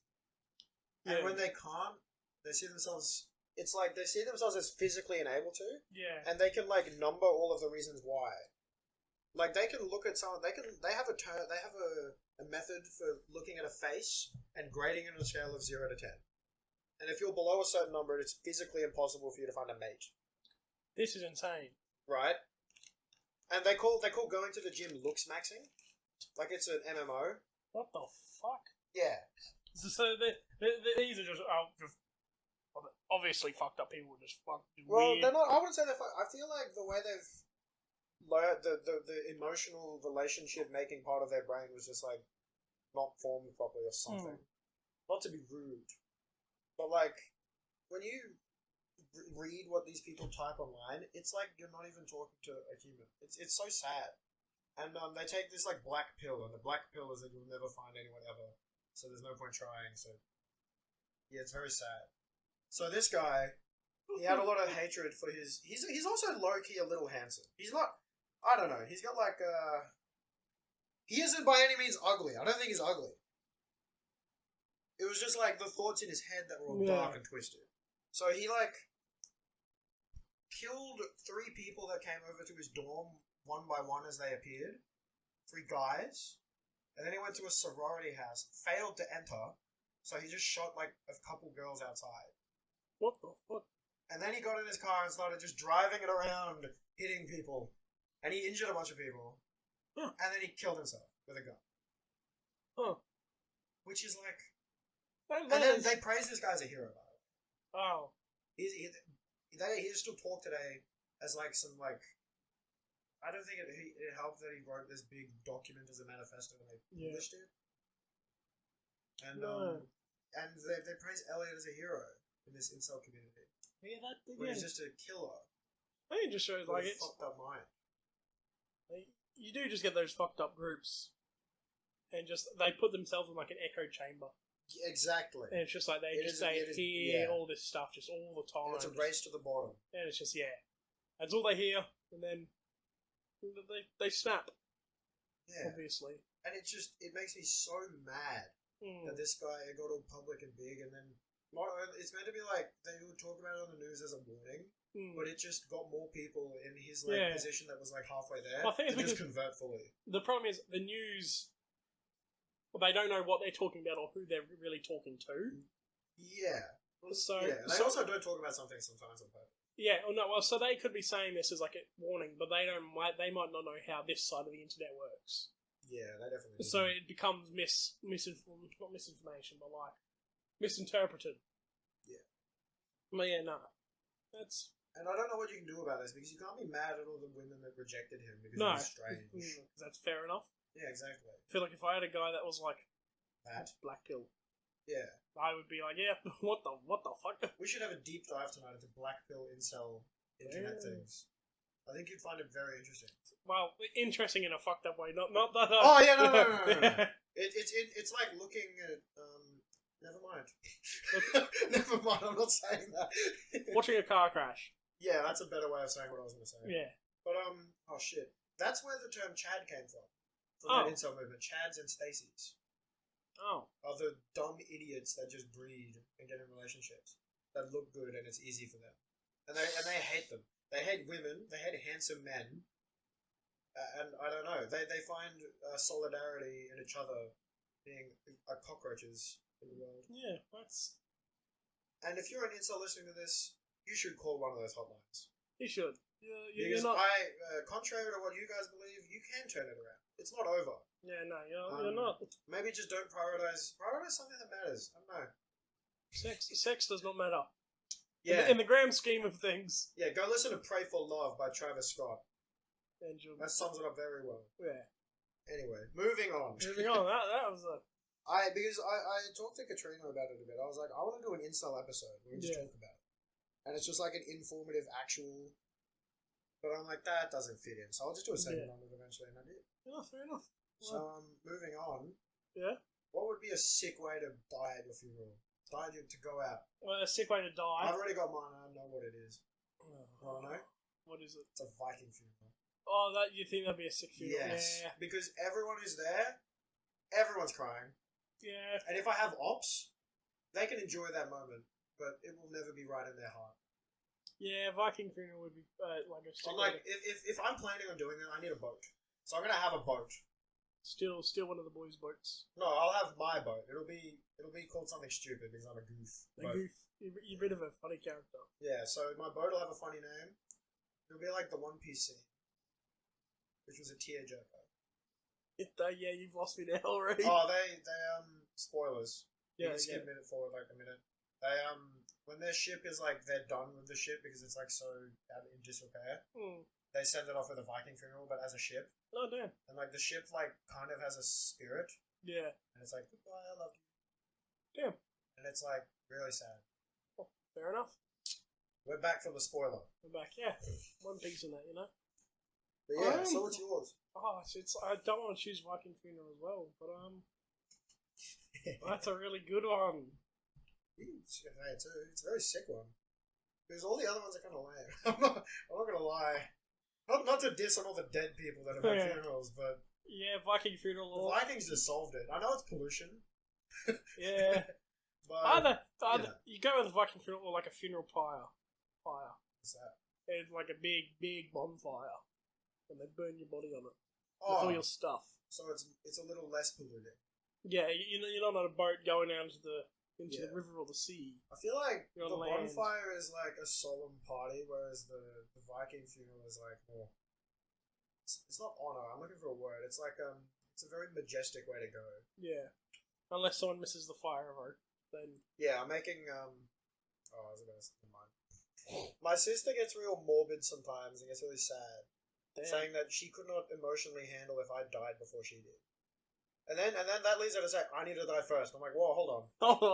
and when they can't, they see themselves. It's like they see themselves as physically unable to.
Yeah,
and they can like number all of the reasons why. Like they can look at someone. They have a method for looking at a face and grading it on a scale of 0 to 10. And if you're below a certain number, it's physically impossible for you to find a mate.
This is insane.
Right? And they call going to the gym looks maxing. Like it's an MMO.
What the fuck?
Yeah.
So these are just obviously fucked up people. Just fucked
well,
weird.
They're not. I wouldn't say they're fucked. I feel like the way they've learned the emotional relationship making part of their brain was just like not formed properly or something. Not to be rude. But, like, when you read what these people type online, it's like you're not even talking to a human. It's so sad. And they take this like black pill, and the black pill is that you'll never find anyone ever. So there's no point trying. So yeah, it's very sad. So this guy, he had a lot of hatred for his. He's also low key a little handsome. He's not. I don't know. He's got like he isn't by any means ugly. I don't think he's ugly. It was just like the thoughts in his head that were all dark and twisted. So he like killed 3 people that came over to his dorm one by one as they appeared. 3 guys. And then he went to a sorority house, failed to enter, so he just shot like a couple girls outside.
What the fuck?
And then he got in his car and started just driving it around, hitting people. And he injured a bunch of people.
Huh.
And then he killed himself with a gun.
Huh.
Which is like...
And
then they praise this guy as a hero, by the way.
Oh.
He still talk today as like some like... I don't think it helped that he wrote this big document as a manifesto and they published it. And they praise Elliot as a hero in this incel community.
Yeah,
but he's just a killer.
I think it just shows like it's
fucked up mind.
Like, you do just get those fucked up groups, and just they put themselves in like an echo chamber.
Yeah, exactly.
And it's just like they hear all this stuff just all the time.
And it's a race to the bottom.
And it's just that's all they hear, and then they snap.
Yeah,
obviously.
And it makes me so mad that this guy got all public and big, and then it's meant to be like they would talk about it on the news as a warning, but it just got more people in his position that was like halfway there.
Well, I think it's
just convert fully.
The problem is the news. Well, they don't know what they're talking about or who they're really talking to.
Yeah.
So
they also don't talk about something sometimes on purpose.
Yeah, so they could be saying this as like a warning, but they might not know how this side of the internet works.
Yeah, they definitely do.
So it becomes misinformed, not misinformation, but like misinterpreted.
Yeah.
But yeah, no. That's...
And I don't know what you can do about this, because you can't be mad at all the women that rejected him because he's strange.
That's fair enough.
Yeah, exactly.
I feel like if I had a guy that was like
that
black pill,
I
would be like, yeah, what the fuck?
We should have a deep dive tonight into black pill incel internet things. I think you'd find it very interesting.
Well, interesting in a fucked up way, not that.
Oh yeah, no. It's like looking at never mind. Never mind. I'm not saying that.
Watching a car crash.
Yeah, that's a better way of saying what I was going to say.
Yeah.
But oh shit, that's where the term Chad came from. From that incel movement, Chads and Stacy's.
Oh.
Are the dumb idiots that just breed and get in relationships that look good and it's easy for them, and they hate them. They hate women. They hate handsome men. And I don't know. They find solidarity in each other, being cockroaches in the world.
Yeah, that's.
And if you're an incel listening to this, you should call one of those hotlines.
You should.
Because
you're not.
Contrary to what you guys believe, you can turn it around. It's not over.
Yeah, no, you're not.
Maybe just don't prioritize something that matters. I don't know.
Sex does not matter.
Yeah.
In the grand scheme of things.
Yeah, go listen to "Pray for Love" by Travis Scott.
That
sums it up very well.
Yeah.
Anyway, moving on.
That was a.
Because I talked to Katrina about it a bit. I was like, I want to do an incel episode where we just talk about it, and it's just like an informative, actual. But I'm like, that doesn't fit in, so I'll just do a segment on it eventually, and I did.
Yeah, fair enough.
So, moving on.
Yeah.
What would be a sick way to die at your funeral? To go out.
Well, a sick way to die.
I've already got mine. I know what it is. Oh no.
What is it?
It's a Viking funeral.
Oh, you think that'd be a sick funeral?
Yes.
Yeah.
Because everyone is there. Everyone's crying.
Yeah.
And if I have ops, they can enjoy that moment, but it will never be right in their heart.
Yeah, Viking funeral would be like a.
I'm like, if I'm planning on doing it, I need a boat. So I'm gonna have a boat.
Steal one of the boys' boats.
No, I'll have my boat. It'll be called something stupid because I'm a goof.
Goof. You're a bit of a funny character.
Yeah, so my boat will have a funny name. It'll be like the One Piece scene, which was a tearjerker.
Yeah, you've lost me now already.
Oh, they spoilers. Yeah, skip it forward like a minute. They when their ship is like they're done with the ship because it's like so in disrepair. They send it off with a Viking funeral, but as a ship.
Oh damn!
And like the ship like kind of has a spirit.
Yeah.
And it's like, goodbye, I love you.
Damn.
And it's like really sad.
Oh, Fair enough.
We're back from the spoiler.
We're back. Yeah, one piece in that, you know.
But yeah, so what's yours?
Oh, it's I don't want to choose Viking Funeral as well, but that's a really good one.
It's a very sick one. Because all the other ones are kind of lame. I'm not gonna lie. Not to diss on all the dead people that have had funerals, but
yeah, Viking Funeral.
The Vikings just solved it. I know it's pollution.
Yeah.
But
either you go with a Viking Funeral or like a funeral pyre.
What's that?
It's like a big bonfire, and they burn your body on it with
Oh,
all your stuff.
so it's a little less polluting.
Yeah, you're not on a boat going out into the
Yeah.
river or the sea.
I feel like
You're
the
on land.
bonfire is like a solemn party, whereas the Viking funeral is like more. It's not honor. I'm looking for a word. It's like it's a very majestic way to go.
Yeah, unless someone misses the fire arrow, then
Yeah, I'm making Oh, I was about to say mine. My sister gets real morbid sometimes and gets really sad, saying that she could not emotionally handle if I died before she did. And then that leads her to say, I need to die first. I'm like, whoa, hold on.
Hold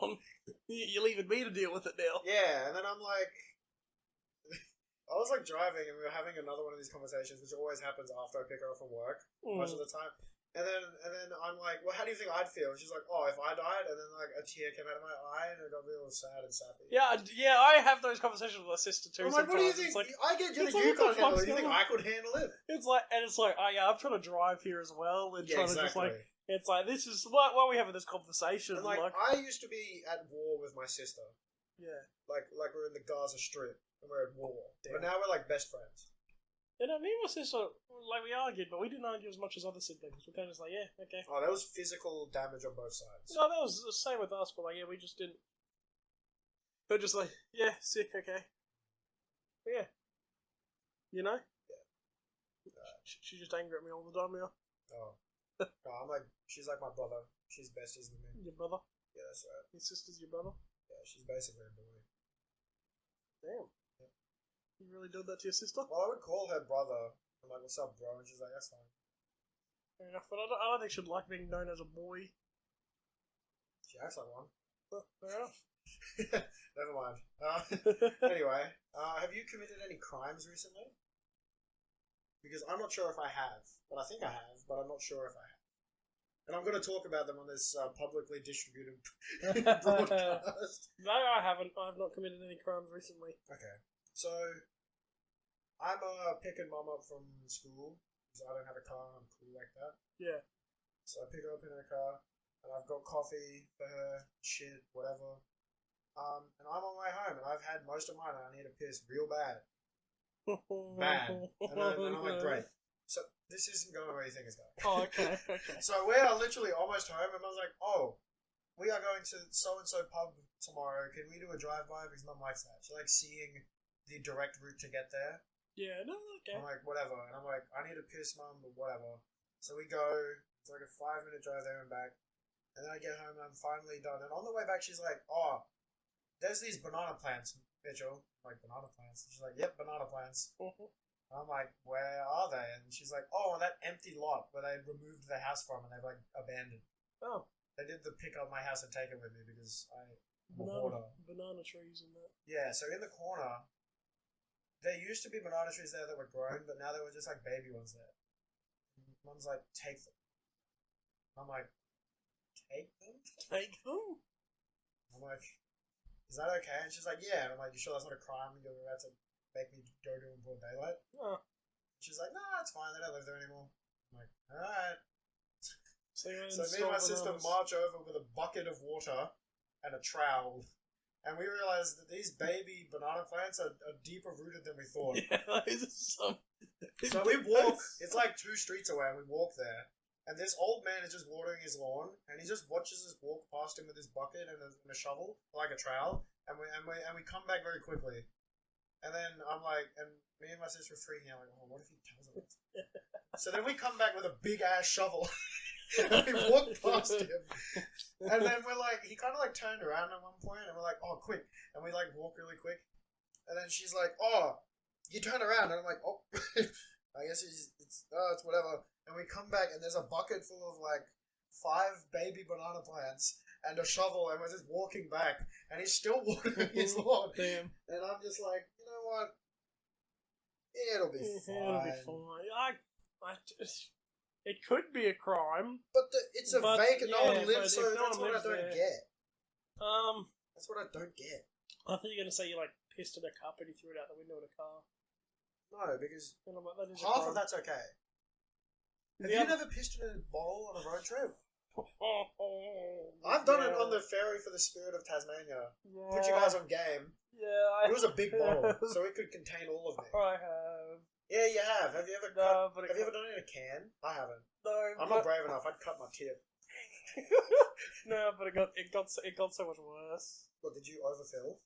on. You're leaving me to deal with it now.
Yeah, and then I'm like, I was like driving and we were having another one of these conversations, which always happens after I pick her up from work, most of the time. And then I'm like, well, how do you think I'd feel? And she's like, oh, if I died, and then like a tear came out of my eye and it got real sad and sappy.
Yeah, I have those conversations with my sister too.
I'm like, what do you think?
It's like,
I get you
it's
that
like,
you
what the
can't handle
fuck's
it. You think
going
I could handle it?
it's like, oh yeah, I'm trying to drive here as well, and
Yeah,
trying to just like, it's like this is why we having this conversation.
And like, I used to be at war with my sister.
yeah,
Like we're in the Gaza Strip and we're at war.
Damn.
But now we're like best friends.
you know, me and my sister, like we argued, but we didn't argue as much as other siblings. We're kind of just like, yeah, okay.
Oh, there was physical damage on both sides.
No, that was the same with us, but like, yeah, we just didn't. They're just like, yeah, sick, okay. But yeah, you know. She's just angry at me all the time now.
Oh. No, I'm like, she's like my brother. She's besties with me.
Your brother?
Yeah, that's right.
Your sister's your brother?
Yeah, she's basically a boy.
Damn.
Yeah.
You really did that to your sister?
Well, I would call her brother. I'm like, what's up, bro? And she's like, that's fine.
Fair enough, but I don't think she'd like being known as a boy.
She acts like one.
Fair enough.
Never mind. Anyway, have you committed any crimes recently? Because I'm not sure if I have, but I think I have, but I'm not sure if I have. And I'm going to talk about them on this publicly distributed broadcast.
No, I haven't. I've not committed any crimes recently.
Okay. So, I'm picking mum up from school, because I don't have a car and I'm cool like that.
Yeah.
So I pick her up in her car, and I've got coffee for her, shit, whatever. And I'm on my way home, and I've had most of mine, and I need to piss real bad. Bad. And I'm like, great. So this isn't going where you think it's going.
Oh, okay.
So we are literally almost home, and I was like, oh, we are going to so-and-so pub tomorrow. Can we do a drive-by? Because Mum likes that. She likes seeing the direct route to get there.
Yeah, no, okay.
I'm like, whatever. And I'm like, I need to piss, Mum, but whatever. So we go. It's like a 5-minute drive there and back. And then I get home, and I'm finally done. And on the way back, she's like, oh, there's these banana plants, Mitchell. I'm like, banana plants? And she's like, yep, banana plants. And I'm like, where are they? And she's like, oh, that empty lot where they removed the house from and they've like abandoned.
Oh.
They did the pick up my house and take it with me because I'm a hoarder.
Banana trees and that.
Yeah, so in the corner, there used to be banana trees there that were grown, but now there were just like baby ones there. Mum's like, take them. I'm like, take them?
Take them?
I'm like, is that okay? And she's like, yeah. And I'm like, you sure that's not a crime? You're about to make me go to in broad daylight?
Oh.
She's like, nah, it's fine. They don't live there anymore. I'm like, alright.
So
me and my sister march over with a bucket of water and a trowel. And we realize that these baby banana plants are deeper rooted than we thought.
Yeah, those are some...
So we walk, it's like 2 streets away, and we walk there. And this old man is just watering his lawn, and he just watches us walk past him with his bucket and a shovel, like a trowel, and we come back very quickly. And then I'm like, and me and my sister are freaking out, like, oh, what if he tells us? So then we come back with a big ass shovel, and we walk past him, and then we're like, he kind of like turned around at one point, and we're like, oh, quick, and we like walk really quick, and then she's like, oh, you turn around, and I'm like, oh, I guess it's whatever. And we come back, and there's a bucket full of like 5 baby banana plants and a shovel, and we're just walking back, and he's still watering his lawn.
Damn.
And I'm just like, you know what? It'll be fine.
It'll be fine. It could be a crime.
But it's a vacant. No one lives, so that's what I don't get. That's what I don't get.
I think you're gonna say you like pissed in a cup and you threw it out the window in a car.
No, because
And I'm like, that is a
half
crime.
of that's okay. Have you never pissed in a bowl on a road trip? I've done it on the ferry for the Spirit of Tasmania.
Yeah.
Put you guys on game.
Yeah,
It was a big bottle, so it could contain all of me.
I have.
Yeah, you have. Have you ever have you ever done it in a can? I haven't.
No,
I'm not brave enough. I'd cut my tip.
No, but it got so much worse.
What, did you overfill?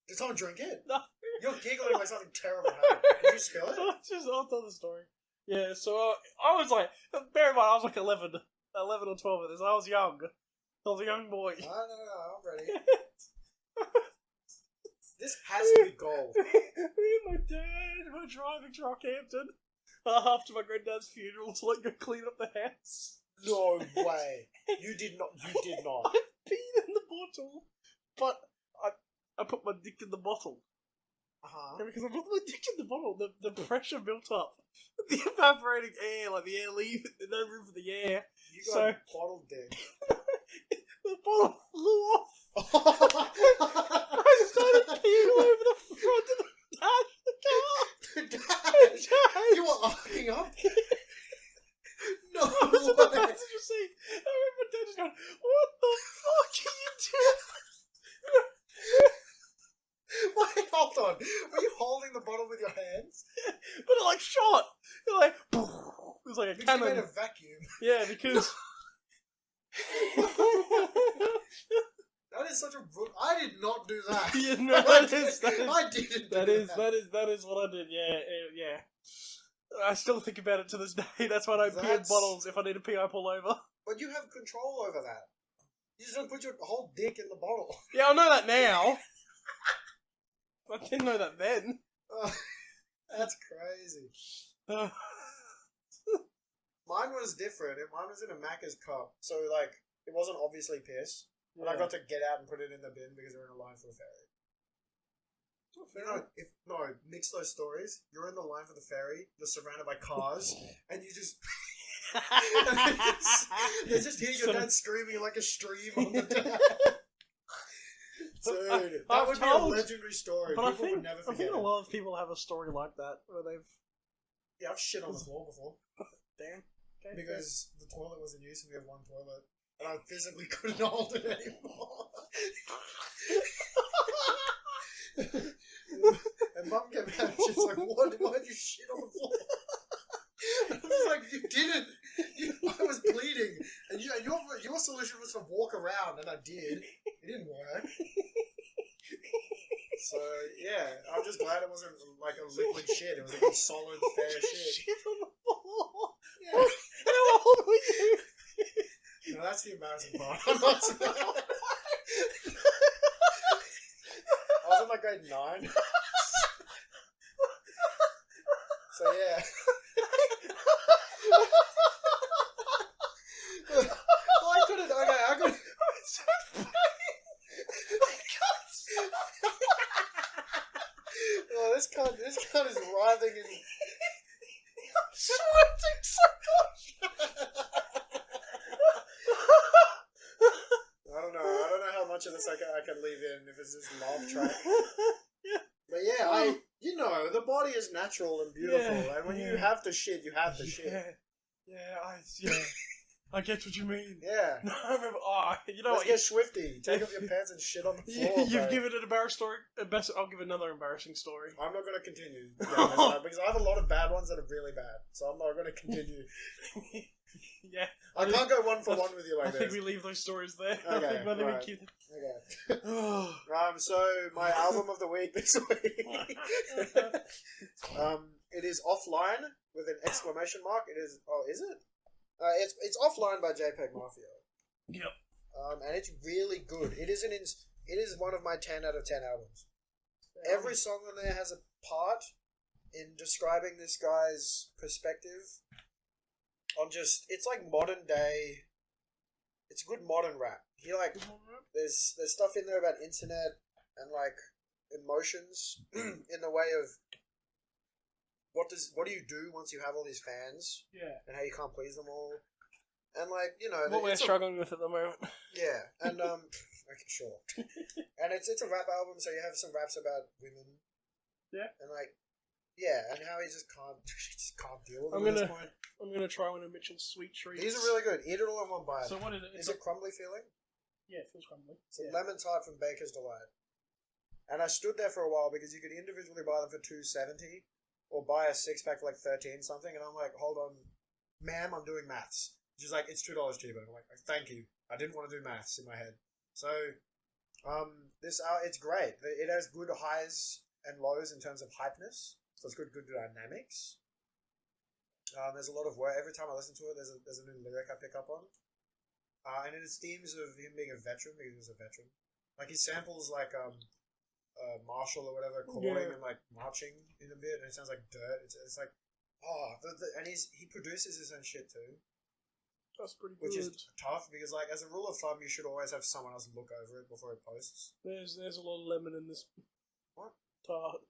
Did someone drink it?
No.
You're giggling like something terrible happened. Did you spill it?
I'll tell the story. Yeah, so I was like, bear in mind, I was like 11 or 12 at this. I was young. I was a young boy.
No, I'm ready. This has to be gold.
Me and my dad were driving to Rockhampton after my granddad's funeral to like go clean up the house.
No way. You did not.
I peed in the bottle, but I put my dick in the bottle.
Uh-huh.
And because I put my dick in the bottle, the pressure built up. The evaporating air, like the air leaving, no room for the air.
You got bottle dick.
The bottle flew off. I started peeing all over the front of the dash of the car.
Dad, you were arcing up? No
I was in the
way.
passenger seat. I remember Dad just going, "What the fuck are you doing?"
Wait, hold on. Were you holding the bottle with your hands?
But it like shot. It like, it was like a
Because you
cannon.
made a vacuum.
Yeah, because.
That is such a rude. I did not do that.
Yeah, no,
I
that is
didn't.
That is what I did. Yeah. I still think about it to this day. That's why I don't pee in bottles. If I need to pee, I pull over.
But you have control over that. You just don't put your whole dick in the bottle.
Yeah, I know that now. I didn't know that then.
That's crazy. Mine was different. Mine was in a Macca's cup, so like it wasn't obviously piss. And I got to get out and put it in the bin because we're in a line for the ferry. Mix those stories. You're in the line for the ferry. You're surrounded by cars, and you just you just hear your dad screaming like a stream on the deck. Dude, that would be a legendary story.
But
People would never forget.
I think a lot of people have a story like that where they've.
Yeah, I've shit on the floor before.
Damn. Okay,
because the toilet was in use and we have one toilet. And I physically couldn't hold it anymore. And Mum came out and she's like, why did you shit on the floor? I was like, you didn't. I was bleeding. And your solution was to walk around, and I did. It didn't work. So, yeah, I'm just glad it wasn't like a liquid shit. It was a good solid, fair shit.
Shit on the floor.
Yeah.
How old were you?
No, that's the embarrassing part. I'm not I was in like grade 9. So yeah. Well, I couldn't. Okay, I couldn't.
I'm so I can't stop.
Oh, this cunt is writhing in.
I'm sweating so much.
I don't know how much of this I can leave in if it's this laugh track.
Yeah.
But yeah, the body is natural and beautiful, and when you have the shit, you have the shit.
I get what you mean.
Yeah.
No, I remember.
Let's get swifty. Take off your pants and shit on the floor.
You've given an embarrassing story. I'll give another embarrassing story.
I'm not going to continue because I have a lot of bad ones that are really bad, so I'm not going to continue.
Yeah,
I can't go one for one with you like
this. I think we leave those stories there.
Okay,
I think we keep them.
Okay. So my album of the week this week. It is Offline with an exclamation mark. It is. Oh, is it? It's Offline by JPEG Mafia.
Yep.
And it's really good. It is one of my 10 out of 10 albums. Every song on there has a part in describing this guy's perspective on just it's like modern day. It's good modern rap. He like there's stuff in there about internet and like emotions in the way of what do you do once you have all these fans?
Yeah.
And how you can't please them all. And like, you know,
what we're struggling with at the moment.
Yeah. And okay, sure. And it's a rap album, so you have some raps about women.
Yeah.
And like yeah, and how he just can't deal with them at this point.
I'm gonna try one of Mitchell's sweet treats.
These are really good. Eat it all in one bite.
So what is it?
Is it crumbly feeling?
Yeah, it feels crumbly.
It's a lemon tart from Baker's Delight. And I stood there for a while because you could individually buy them for $2.70 or buy a 6-pack for like 13 something, and I'm like, hold on, ma'am, I'm doing maths. She's like, it's $2 cheaper. I'm like, thank you. I didn't want to do maths in my head. So, it's great. It has good highs and lows in terms of hypeness. So it's good dynamics. There's a lot of work. Every time I listen to it, there's a new lyric I pick up on. And it's themes of him being a veteran, because he was a veteran. Like, he samples, like, Marshall or whatever, calling and, like, marching in a bit, and it sounds like dirt. It's like, and he produces his own shit, too.
That's pretty good.
Which is tough, because, like, as a rule of thumb, you should always have someone else look over it before it posts.
There's a lot of lemon in this
What?
tart.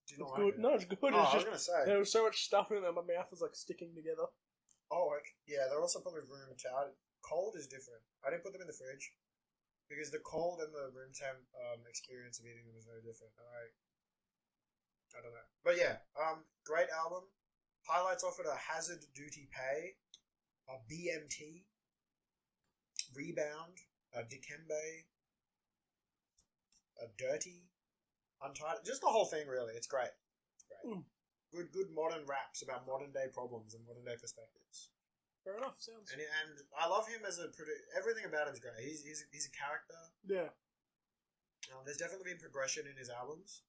Do you not
It's
like
good.
it?
No, it's good.
Oh,
It's
I was
just,
going to say.
there was so much stuff in there, my mouth was like sticking together.
Oh, yeah, they're also probably room temp. Cold is different. I didn't put them in the fridge because the cold and the room temp experience of eating them is very different. I don't know. But yeah, great album. Highlights offered a Hazard Duty Pay, a BMT, Rebound, a Dikembe, a Dirty, Untitled. Just the whole thing, really. It's great. It's great. Good modern raps about modern day problems and modern day perspectives.
Fair enough. Sounds.
And I love him as a everything about him's great. He's a character.
Yeah.
There's definitely been progression in his albums.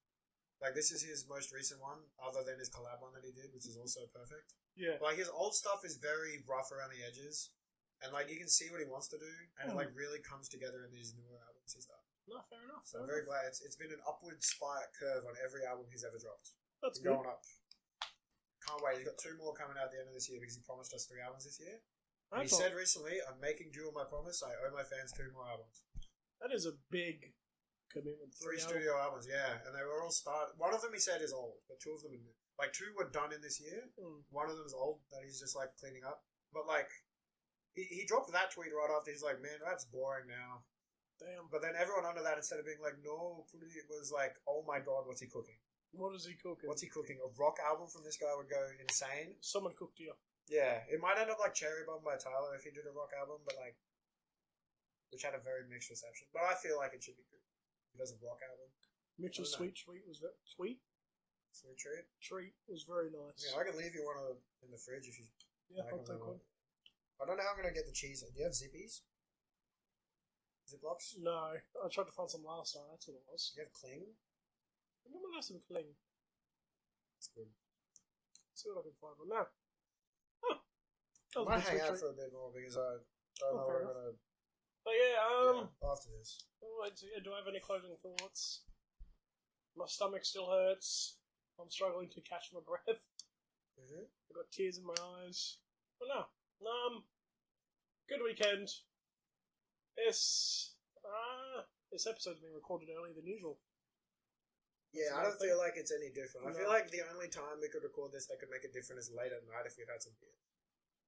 Like, this is his most recent one, other than his collab one that he did, which is also perfect.
Yeah.
Like, his old stuff is very rough around the edges, and like you can see what he wants to do, and it like really comes together in these newer albums he's done.
No, fair enough.
So I'm very glad it's been an upward spike curve on every album he's ever dropped.
That's good.
Going up. Can't wait. He's got 2 more coming out at the end of this year because he promised us 3 albums this year. And he said recently, "I'm making due on my promise. I owe my fans 2 more albums."
That is a big commitment.
3 studio albums, yeah, and they were all One of them he said is old, but 2 of them, like 2 were done in this year. One of them is old that he's just like cleaning up. But like, he dropped that tweet right after. He's like, "Man, rap's boring now."
Damn.
But then everyone under that, instead of being like, "No," it was like, "Oh my god, what's he cooking?
What is he cooking?
What's he cooking?" A rock album from this guy would go insane.
Someone cooked you.
Yeah, it might end up like Cherry Bomb by Tyler if he did a rock album, but like, which had a very mixed reception. But I feel like it should be good. He does a rock album.
Mitchell's sweet treat was that sweet.
Sweet treat.
Treat was very nice.
Yeah, I can leave you one in the fridge if you.
Yeah, I'll take one.
I don't know how I'm gonna get the cheese in. Do you have zippies? Ziplocs?
No, I tried to find some last night. That's what it was.
Do you have cling?
I remember there's some cling.
That's good.
Let's see what I can find. Well, no.
I might hang out for a bit more because I don't know what I'm gonna.
But yeah,
after this.
Do I have any closing thoughts? My stomach still hurts. I'm struggling to catch my breath. I've got tears in my eyes. But no. Good weekend. This episode's been recorded earlier than usual.
Yeah, I don't feel like it's any different. I feel like the only time we could record this that could make it different is late at night if we'd had some beer.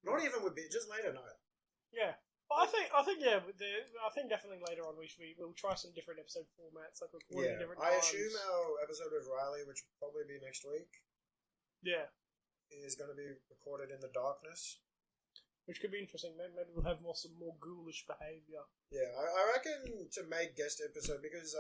Not even with beer, just late at night.
Yeah. Well, I think definitely later on we'll try some different episode formats, like recording different times.
I assume our episode with Riley, which will probably be next week, is going to be recorded in the darkness.
Which could be interesting. Maybe we'll have some more ghoulish behaviour.
Yeah, I reckon to make guest episode, because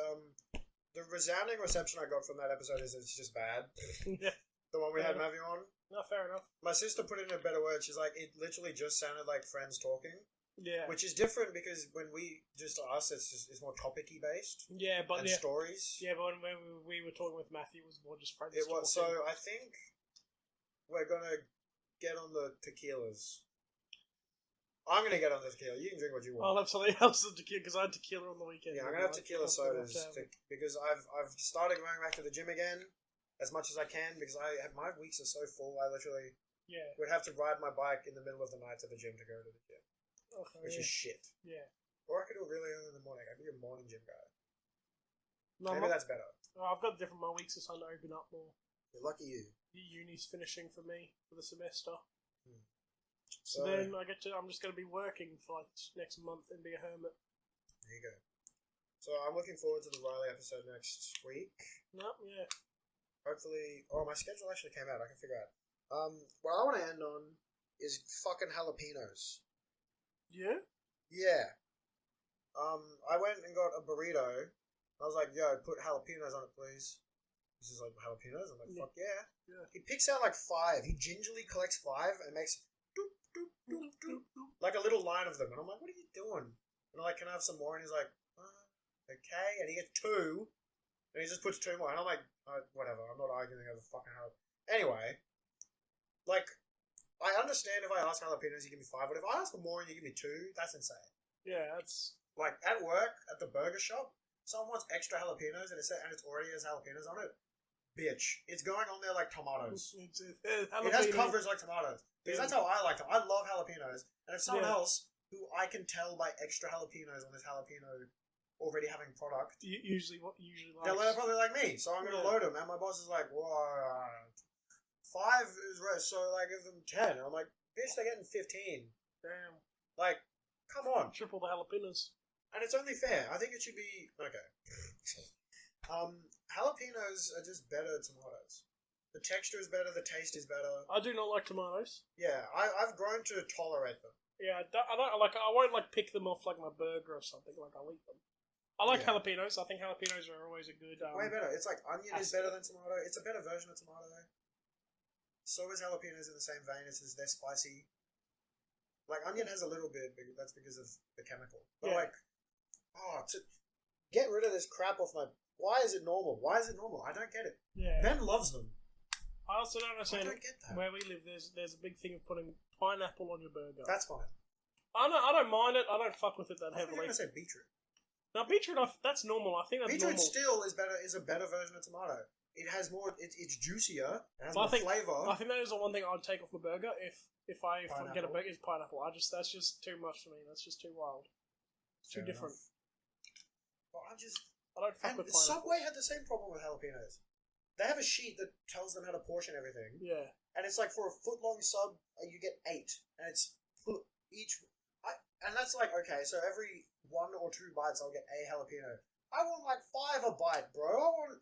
the resounding reception I got from that episode is it's just bad.
Yeah.
The one we had Matthew on.
No, fair enough.
My sister put it in a better word. She's like, it literally just sounded like friends talking.
Yeah.
Which is different because when we just us, it's more topic-y based.
Yeah, but
stories.
Yeah, but when we were talking with Matthew, it was more just friends.
It was. So I think we're gonna get on the tequilas. I'm gonna get on the tequila. You can drink what you want.
I'll have something else than tequila because I had tequila on the weekend.
Yeah, I'm gonna have tequila sodas because I've started going back to the gym again as much as I can because my weeks are so full. I literally
Yeah.
would have to ride my bike in the middle of the night to the gym to go to the gym,
Okay.
which is shit.
Yeah.
Or I could do it really early in the morning. I'd be a morning gym guy.
No,
Maybe that's better.
I've got different. My weeks are starting to open up more.
Lucky you.
Uni's finishing for me for the semester.
So
then I'm just going to be working for like next month and be a hermit.
There you go. So I'm looking forward to the Riley episode next week.
Yeah.
Hopefully, my schedule actually came out. I can figure out. What I want to end on is fucking jalapenos.
Yeah.
Yeah. I went and got a burrito. I was like, yo, put jalapenos on it, please. This is like jalapenos. I'm like, fuck yeah. He picks out like 5. He gingerly collects 5 and makes doop, doop, doop, doop, doop, like a little line of them. And I'm like, what are you doing? And I'm like, can I have some more? And he's like, okay. And he gets 2. And he just puts 2 more. And I'm like, whatever. I'm not arguing over fucking jalapeno. Anyway, like, I understand if I ask jalapenos, you give me 5. But if I ask for more and you give me 2, that's insane.
Yeah, that's...
Like, at work, at the burger shop, someone wants extra jalapenos and it's already has jalapenos on it. Bitch. It's going on there like tomatoes. It has coverage like tomatoes. Because that's how I like them. I love jalapenos. And if someone else, who I can tell by extra jalapenos on this jalapeno already having product,
usually
they're probably like me. So I'm going to load them. And my boss is like, whoa, 5 is right. So like, give them 10. And I'm like, bitch, they're getting 15.
Damn.
Like, come on.
Triple the jalapenos.
And it's only fair. I think it should be... Okay. Jalapenos are just better tomatoes. The texture is better, the taste is better.
I do not like tomatoes.
Yeah, I've grown to tolerate them.
Yeah, I don't like. I won't like pick them off like my burger or something. Like I'll eat them. I like jalapenos. I think jalapenos are always a good.
Way better. It's like onion is better than tomato. It's a better version of tomato. So is jalapenos in the same vein. They're spicy. Like onion has a little bit, but that's because of the chemical. But like, to get rid of this crap off my. Why is it normal? Why is it normal? I don't get it.
Yeah.
Ben loves them.
I also don't understand.
I don't get that.
Where we live, there's a big thing of putting pineapple on your burger.
That's fine.
I don't mind it. I don't fuck with it that heavily.
I was going to say beetroot.
Now beetroot, that's normal. I think that's
beetroot
normal.
Still is better. Is a better version of tomato. It has more. It's juicier. It has more flavor.
I think that is the one thing I'd take off my burger if I get a burger is pineapple. That's just too much for me. That's just too wild. It's too different.
Well, I
don't fuck with pineapple.
Subway had the same problem with jalapenos. They have a sheet that tells them how to portion everything.
Yeah.
And it's like for a foot-long sub, you get 8. And it's each... and that's like, okay, so every 1 or 2 bites, I'll get a jalapeno. I want like 5 a bite, bro. I want...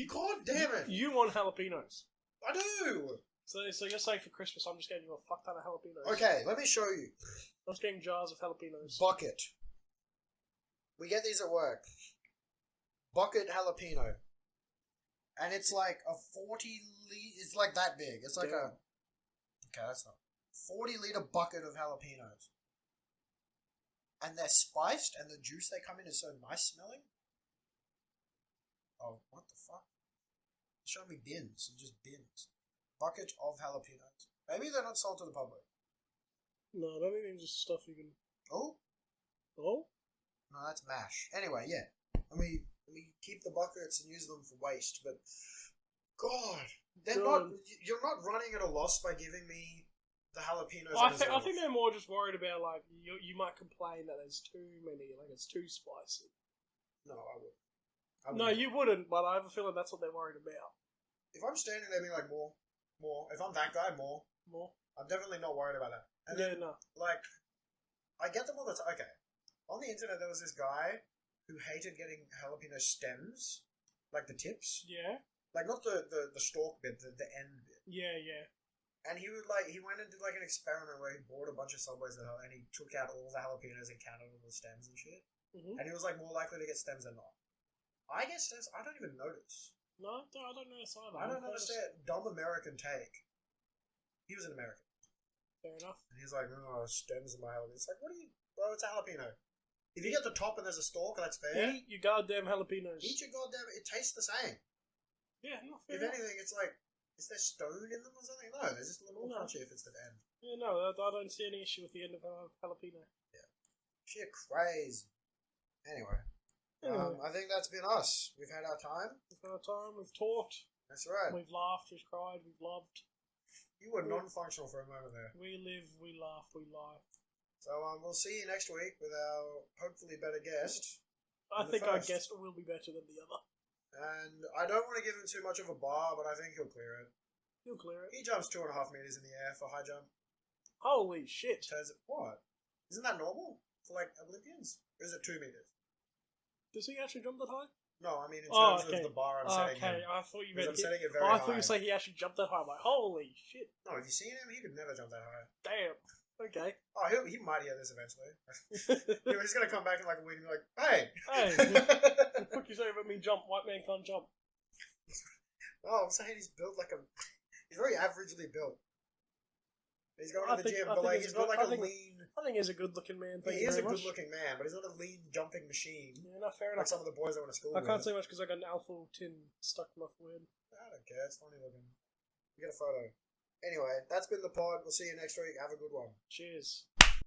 God damn it.
You want jalapenos.
I do.
So you're saying for Christmas, I'm just getting you a fuck ton of jalapenos.
Okay, let me show you.
I'm just getting jars of jalapenos.
Bucket. We get these at work. Bucket jalapeno. And it's like a 40-liter... It's like that big. It's like a... Okay, that's not... 40-liter bucket of jalapenos. And they're spiced, and the juice they come in is so nice smelling. Oh, what the fuck? Show me bins. Just bins. Bucket of jalapenos. Maybe they're not sold to the public.
No, I don't think they're just stuff you can...
Oh?
Oh?
No, that's mash. Anyway, yeah. We keep the buckets and use them for waste, but... God! You're not running at a loss by giving me the jalapenos.
I think they're more just worried about, like, you might complain that there's too many, like, it's too spicy.
No, I would.
No, you wouldn't, but I have a feeling that's what they're worried about.
If I'm standing there being like, more. If I'm that guy, more. I'm definitely not worried about that. And then, like, I get them all the time. Okay. On the internet, there was this guy who hated getting jalapeno stems, like the tips.
Yeah.
Like, not the stalk bit, the end bit.
Yeah.
And he went and did like an experiment where he bought a bunch of Subways and he took out all the jalapenos and counted all the stems and shit. Mm-hmm. And he was like more likely to get stems than not. I get stems, I don't even notice.
No, I don't notice either.
I don't understand. Dumb American take. He was an American.
Fair enough.
And he's like, oh, stems in my jalapeno. It's like, what are you... Bro, it's a jalapeno. If you get the top and there's a stalk, that's fair.
Eat your goddamn jalapenos.
Eat your goddamn... It tastes the same.
Yeah, not fair.
If anything, it's like... Is there stone in them or something? No, there's just a little more crunchy if it's the end.
Yeah, no, I don't see any issue with the end of a jalapeno.
Yeah. Shit, crazy. Anyway. I think that's been us. We've had our time.
We've talked.
That's right.
We've laughed, we've cried, we've loved.
You were non-functional for a moment there.
We live, we laugh, we lie.
So we'll see you next week with our hopefully better guest.
I think our guest will be better than the other.
And I don't want to give him too much of a bar, but I think he'll clear it.
He'll clear it.
He jumps 2.5 meters in the air for high jump.
Holy shit!
What? Isn't that normal for like Olympians? Or is it 2 meters?
Does he actually jump that high?
No, I mean in terms of the bar I'm setting
Okay,
him.
I thought you meant.
I'm setting it very
I
high.
thought you say he actually jumped that high. I'm like, holy shit!
No, have you seen him? He could never jump that high.
Damn. Okay.
Oh, he might hear this eventually. He's gonna come back in like a week and be like, "Hey,
Fuck you say about me jump? White man can't jump."
Oh, I'm saying he's built like a. He's very averagely built. He's going to the gym, but like he's not like a lean.
I think he's a good-looking man.
He is a good-looking man, but he's not a lean jumping machine.
Yeah, not fair
Like
enough.
some of the boys I went to school with.
I can't say much because I got an alpha tin stuck in my forehead.
I don't care. It's funny looking. You get a photo. Anyway, that's been the pod. We'll see you next week. Have a good one.
Cheers.